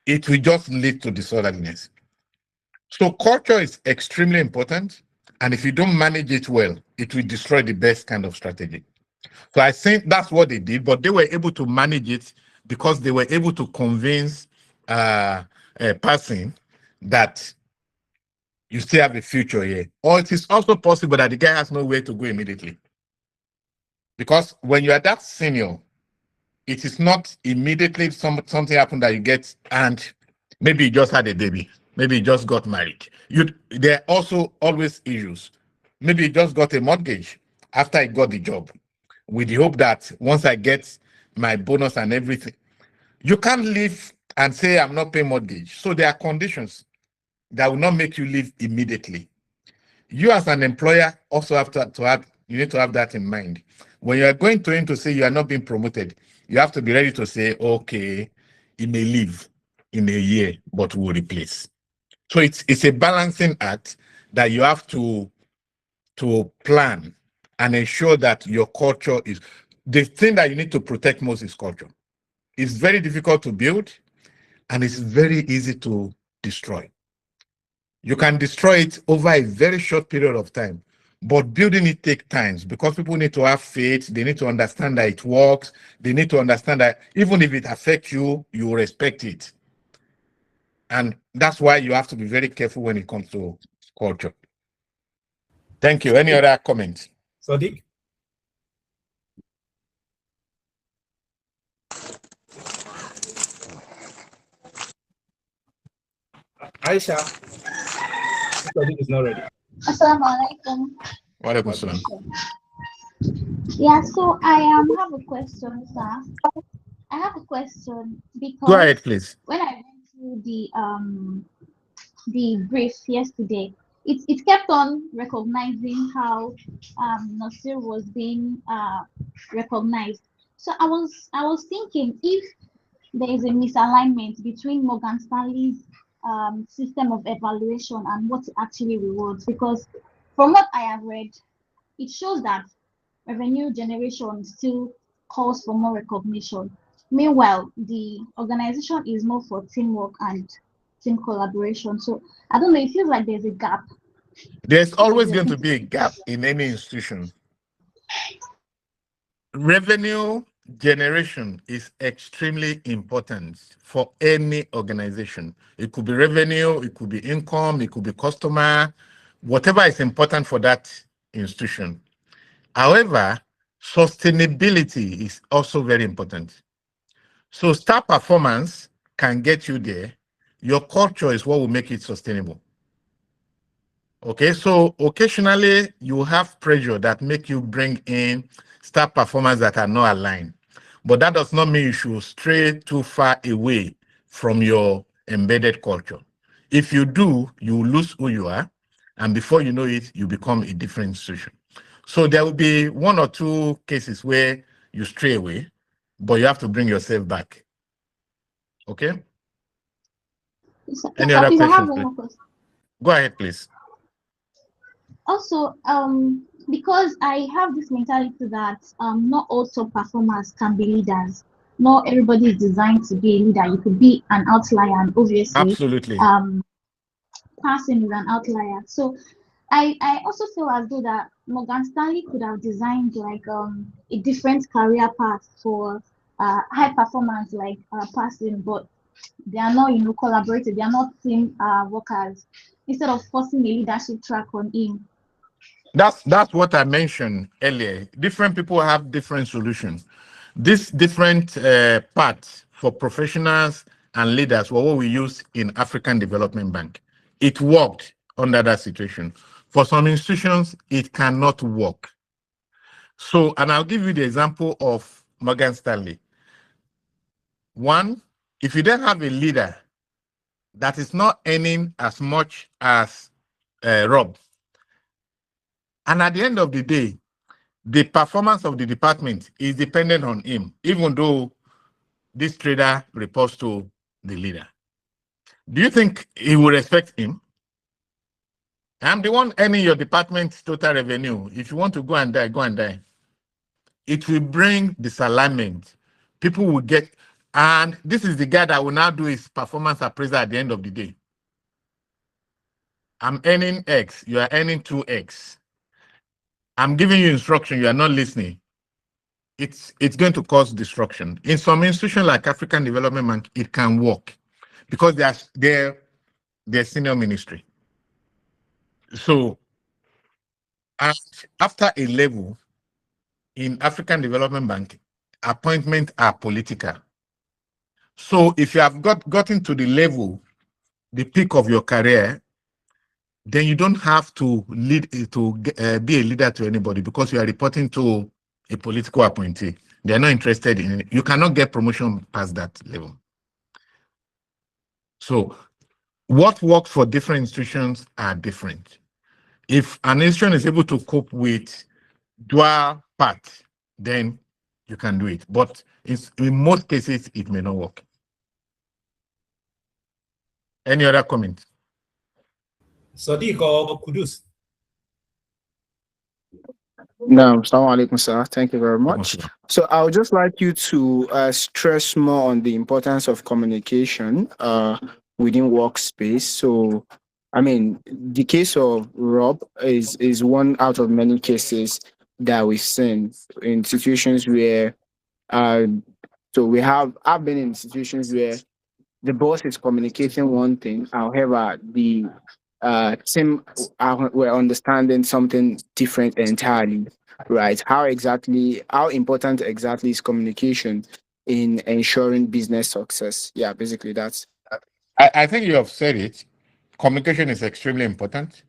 [SPEAKER 1] it will just lead to disorderliness. So culture is extremely important. And if you don't manage it well, it will destroy the best kind of strategy. So I think that's what they did, but they were able to manage it because they were able to convince a person that you still have a future here. Or it is also possible that the guy has nowhere to go immediately. Because when you are that senior, it is not immediately something happened that you get, and maybe you just had a baby, maybe you just got married. There are also always issues. Maybe you just got a mortgage after I got the job, with the hope that once I get my bonus and everything, you can't leave and say I'm not paying mortgage. So there are conditions that will not make you leave immediately. You as an employer also have to have, you need to have that in mind. When you are going to him to say you are not being promoted, you have to be ready to say, okay, he may leave in a year, but we'll replace. So it's a balancing act that you have to plan and ensure that your culture is, the thing that you need to protect most is culture. It's very difficult to build and it's very easy to destroy. You can destroy it over a very short period of time, but building it takes time because people need to have faith. They need to understand that it works. They need to understand that even if it affects you, you respect it. And that's why you have to be very careful when it comes to culture. Thank you. Any other comments?
[SPEAKER 2] Sadiq? Aisha? Sadiq is not ready.
[SPEAKER 12] Assalamu alaikum.
[SPEAKER 1] Wa alaikum salam.
[SPEAKER 12] Yeah, so I have a question, sir. I have a question because
[SPEAKER 1] Go ahead, please.
[SPEAKER 12] when I went through the brief yesterday, it kept on recognizing how Nasir was being recognized. So I was thinking if there is a misalignment between Morgan Stanley's system of evaluation and what it actually rewards, because from what I have read, it shows that revenue generation still calls for more recognition. Meanwhile, the organization is more for teamwork and team collaboration. So I don't know, it feels like there's a gap.
[SPEAKER 1] There's always going to be a gap in any institution. Revenue generation is extremely important for any organization. It could be revenue, it could be income, it could be customer, whatever is important for that institution. However, sustainability is also very important. So star performance can get you there. Your culture is what will make it sustainable. Okay, so occasionally you have pressure that make you bring in star performers that are not aligned. But that does not mean you should stray too far away from your embedded culture. If you do, you lose who you are. And before you know it, you become a different institution. So there will be 1 or 2 cases where you stray away, but you have to bring yourself back. Okay? Any other questions, please? Go ahead, please.
[SPEAKER 12] Also, because I have this mentality that not all top performers can be leaders. Not everybody is designed to be a leader. You could be an outlier, and obviously,
[SPEAKER 1] Absolutely.
[SPEAKER 12] Parson is an outlier. So I also feel as though that Morgan Stanley could have designed like a different career path for high performance like Parson, but they are not, collaborative. They are not team workers. Instead of forcing a leadership track on him.
[SPEAKER 1] That's what I mentioned earlier. Different people have different solutions. This different paths for professionals and leaders were what we use in African Development Bank. It worked under that situation. For some institutions, it cannot work. So, and I'll give you the example of Morgan Stanley. One, if you don't have a leader that is not earning as much as Rob, and at the end of the day, the performance of the department is dependent on him, even though this trader reports to the leader. Do you think he will respect him? I'm the one earning your department's total revenue. If you want to go and die, go and die. It will bring disalignment. People will get, and this is the guy that will now do his performance appraisal at the end of the day. I'm earning X, you are earning 2X. I'm giving you instruction, you are not listening. It's going to cause destruction. In some institutions like African Development Bank, it can work because they're senior ministry. So after a level in African Development Bank, appointments are political. So if you have gotten to the level, the peak of your career, then you don't have to be a leader to anybody because you are reporting to a political appointee. They're not interested in it. You cannot get promotion past that level. So what works for different institutions are different. If an institution is able to cope with dual path, then you can do it. But in most cases, it may not work. Any other comment?
[SPEAKER 2] Sadiq or Kudus?
[SPEAKER 13] No, assalamu alaikum, sir. Thank you very much. So I would just like you to stress more on the importance of communication within workspace. So, I mean, the case of Rob is one out of many cases that we've seen in situations where, I've been in situations where the boss is communicating one thing, however, the team were understanding something different entirely, right? How important exactly is communication in ensuring business success? Yeah, basically that's.
[SPEAKER 1] I think you have said it. Communication is extremely important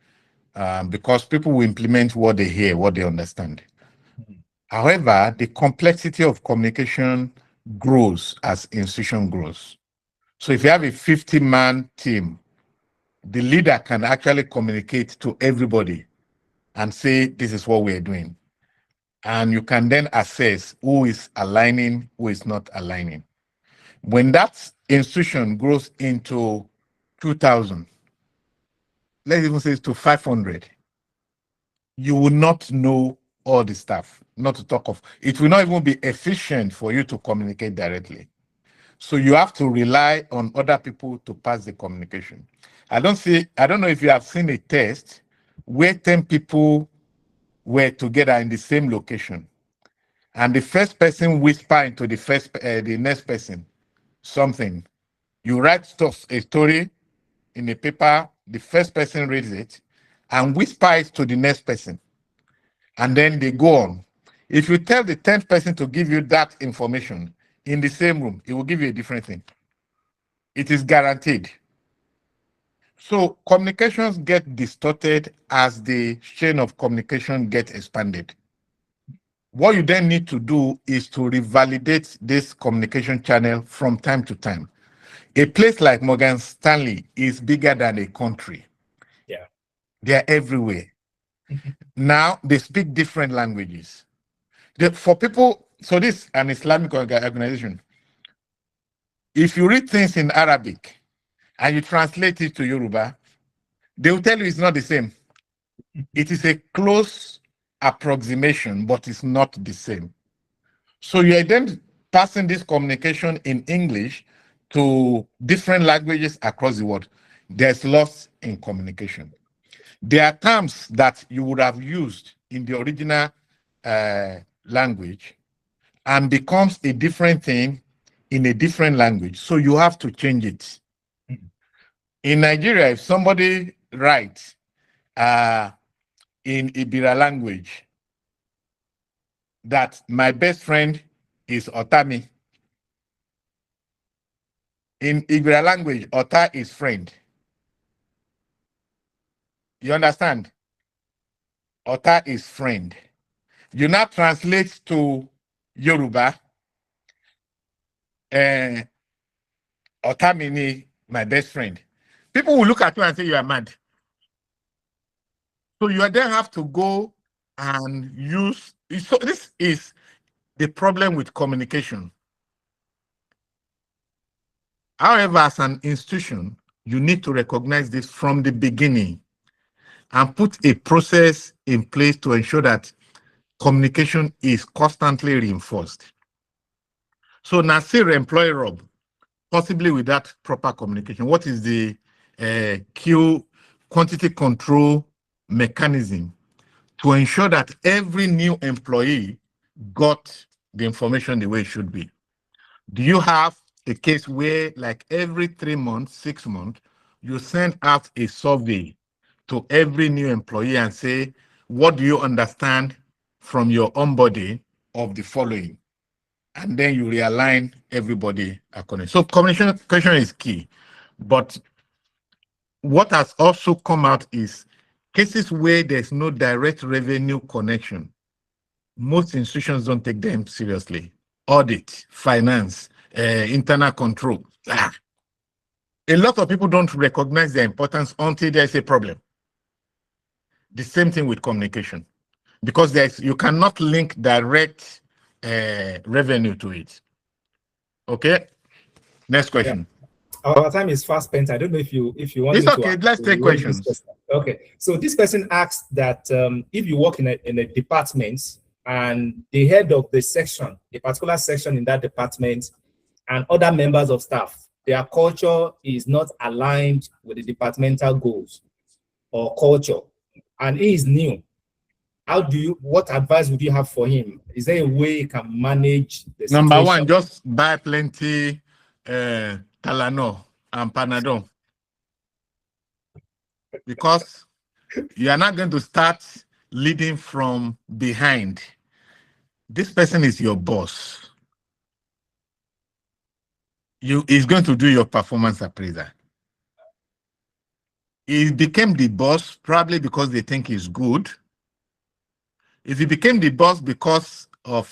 [SPEAKER 1] because people will implement what they hear, what they understand. However, the complexity of communication grows as institution grows. So if you have a 50-man team, the leader can actually communicate to everybody and say, this is what we're doing. And you can then assess who is aligning, who is not aligning. When that institution grows into 2,000, let's even say it's to 500, you will not know all the stuff, not to talk of, it will not even be efficient for you to communicate directly. So you have to rely on other people to pass the communication. I don't know if you have seen a test where 10 people were together in the same location, and the first person whisper into the next person something. You write a story in a paper, the first person reads it and whispers to the next person, and then they go on. If you tell the 10th person to give you that information in the same room, it will give you a different thing. It is guaranteed. So communications get distorted as the chain of communication gets expanded. What you then need to do is to revalidate this communication channel from time to time. A place like Morgan Stanley is bigger than a country.
[SPEAKER 2] Yeah.
[SPEAKER 1] They're everywhere. Now they speak different languages. For people, so this is an Islamic organization. If you read things in Arabic and you translate it to Yoruba, they will tell you it's not the same. It is a close approximation, but it's not the same. So you're then passing this communication in English to different languages across the world. there's loss in communication. There are terms that you would have used in the original language and becomes a different thing in a different language. So you have to change it. In Nigeria, if somebody writes in Ibira language that my best friend is Otami, in Ibira language, Ota is friend. You understand? Ota is friend. You now translate to Yoruba, Ota meaning my best friend. People will look at you and say you are mad. So you then have to go and use. So this is the problem with communication. However, as an institution, you need to recognize this from the beginning and put a process in place to ensure that communication is constantly reinforced. So Nasir employ Rob, possibly with that proper communication. What is the quantity control mechanism to ensure that every new employee got the information the way it should be? Do you have a case where, like every 3 months, 6 months, you send out a survey to every new employee and say, what do you understand from your onboarding of the following? And then you realign everybody accordingly. So communication is key. But what has also come out is cases where there's no direct revenue connection. Most institutions don't take them seriously. Audit, finance, internal control. A lot of people don't recognize their importance until there's a problem. The same thing with communication, because you cannot link direct revenue to it. Okay, next question.
[SPEAKER 2] Yeah. Our time is fast spent. I don't know if you want.
[SPEAKER 1] It's okay. Let's take questions.
[SPEAKER 2] Okay, so this person asks that if you work in a department and the head of the section, a particular section in that department, and other members of staff, their culture is not aligned with the departmental goals or culture, and he is new. What advice would you have for him? Is there a way he can manage the situation?
[SPEAKER 1] Number one, just buy plenty Talano and Panadol, because you are not going to start leading from behind. This person is your boss. He's going to do your performance appraisal. He became the boss probably because they think he's good. If he became the boss because of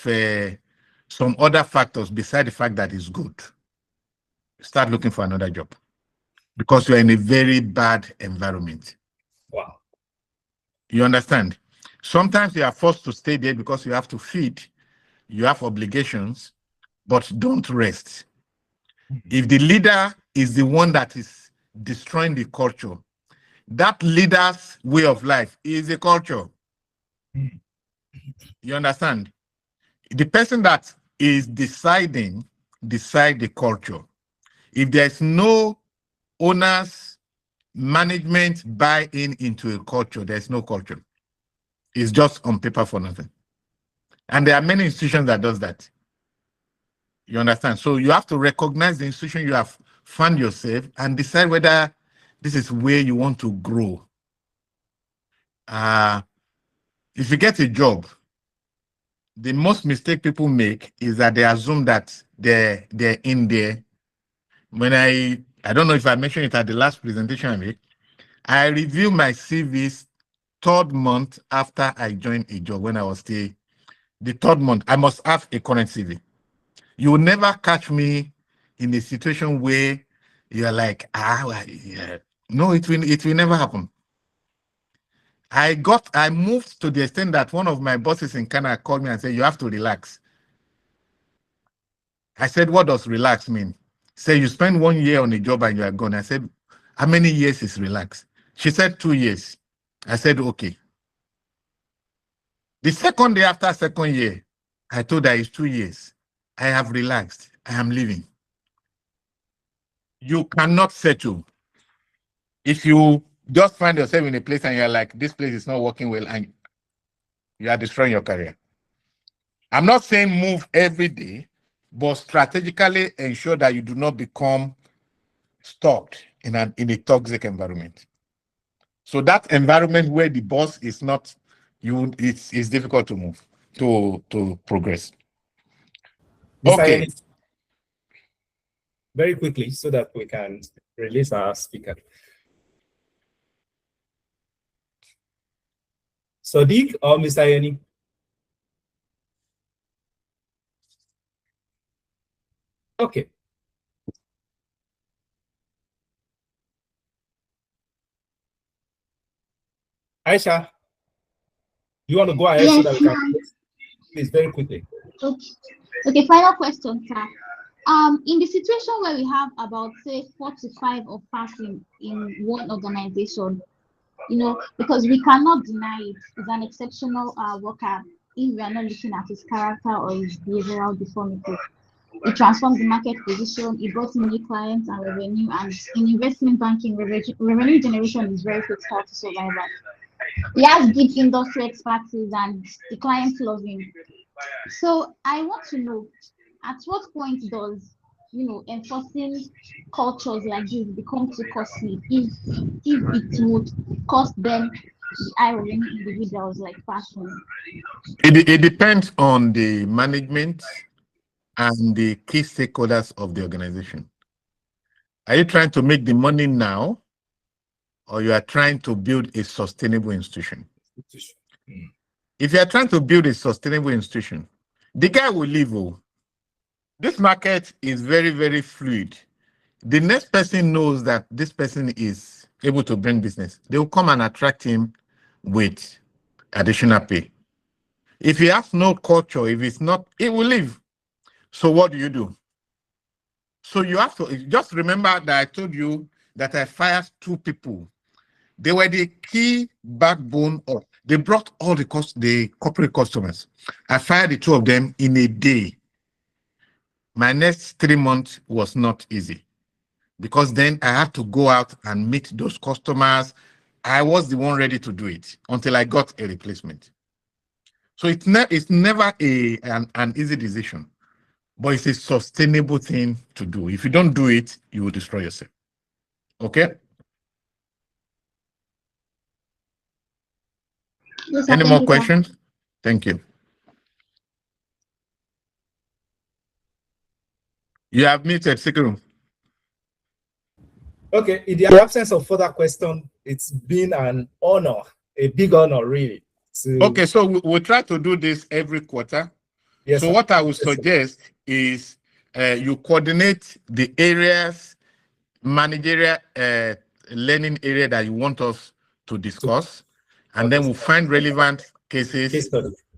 [SPEAKER 1] some other factors beside the fact that he's good, start looking for another job, because you're in a very bad environment.
[SPEAKER 2] Wow.
[SPEAKER 1] You understand? Sometimes you are forced to stay there because you have to feed, you have obligations, but don't rest. If the leader is the one that is destroying the culture, that leader's way of life is a culture. You understand? The person that is decide the culture. If there's no owners, management buy-in into a culture, there's no culture. It's just on paper for nothing. And there are many institutions that does that. You understand? So you have to recognize the institution you have found yourself and decide whether this is where you want to grow. If you get a job, the most mistake people make is that they assume that they're in there. When I don't know if I mentioned it at the last presentation I made, I reviewed my CVs 3rd month after I joined a job. When I was still the 3rd month, I must have a current CV. You will never catch me in a situation where you're like, yeah. No, it will never happen. I moved to the extent that one of my bosses in Canada called me and said, you have to relax. I said, what does relax mean? Say you spend 1 year on a job and you are gone. I said, how many years is relax? She said 2 years. I said, okay. The second day after 2nd year, I told her it's 2 years. I have relaxed. I am leaving. You cannot settle. If you just find yourself in a place and you're like, this place is not working well, and you are destroying your career. I'm not saying move every day, but strategically ensure that you do not become stuck in a toxic environment. So that environment where the boss is not you, it's difficult to move, to progress. Okay.
[SPEAKER 2] Very quickly, so that we can release our speaker. Sadiq or Mr. Yeni? Okay. Aisha, you want to go ahead so that we can, please, very quickly.
[SPEAKER 12] Okay, final question, sir. In the situation where we have about, say, 4 to 5 of passing in one organization, you know, because we cannot deny it, he's an exceptional worker if we are not looking at his character or his behavioral deformity. He transformed the market position, he brought in new clients and revenue, and in investment banking, revenue generation is very critical to survival. He has deep industry expertise and the clients love him. So I want to know, at what point does, you know, enforcing cultures like this become too costly if it would cost them the eye of any individuals like Parson?
[SPEAKER 1] It depends on the management and the key stakeholders of the organization. Are you trying to make the money now, or you are trying to build a sustainable institution? If you are trying to build a sustainable institution, the guy will leave. This market is very, very fluid. The next person knows that this person is able to bring business. They will come and attract him with additional pay. If he has no culture, if it's not, he will leave. So what do? So you have to just remember that I told you that I fired 2 people. They were the key backbone of, they brought all the corporate customers. I fired the 2 of them in a day. My next 3 months was not easy because then I had to go out and meet those customers. I was the one ready to do it until I got a replacement. So it's never an easy decision, but it's a sustainable thing to do. If you don't do it, you will destroy yourself. Okay?
[SPEAKER 12] Yes,
[SPEAKER 1] any more questions? Thank you. You have muted, Sikiru.
[SPEAKER 2] Okay, in the absence of further question, it's been an honor, a big honor, really.
[SPEAKER 1] Okay, so we'll try to do this every quarter.
[SPEAKER 2] Yes,
[SPEAKER 1] so
[SPEAKER 2] sir.
[SPEAKER 1] what I would suggest is you coordinate the areas, managerial learning area that you want us to discuss, and then we'll find relevant cases,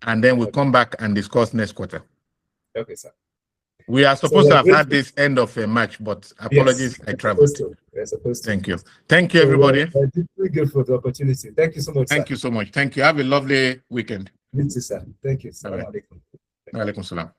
[SPEAKER 1] and then we'll come back and discuss next quarter.
[SPEAKER 2] Okay, sir.
[SPEAKER 1] We are supposed to have had this end of a match, but apologies, I traveled.
[SPEAKER 2] We're supposed to.
[SPEAKER 1] Thank you. Thank you, everybody.
[SPEAKER 2] We're deeply grateful for the opportunity. Thank you so much,
[SPEAKER 1] Thank you so much. Thank you. Have a lovely weekend.
[SPEAKER 2] You too, sir. Thank you. Assalamu alaikum.
[SPEAKER 1] Wa alaikum salam.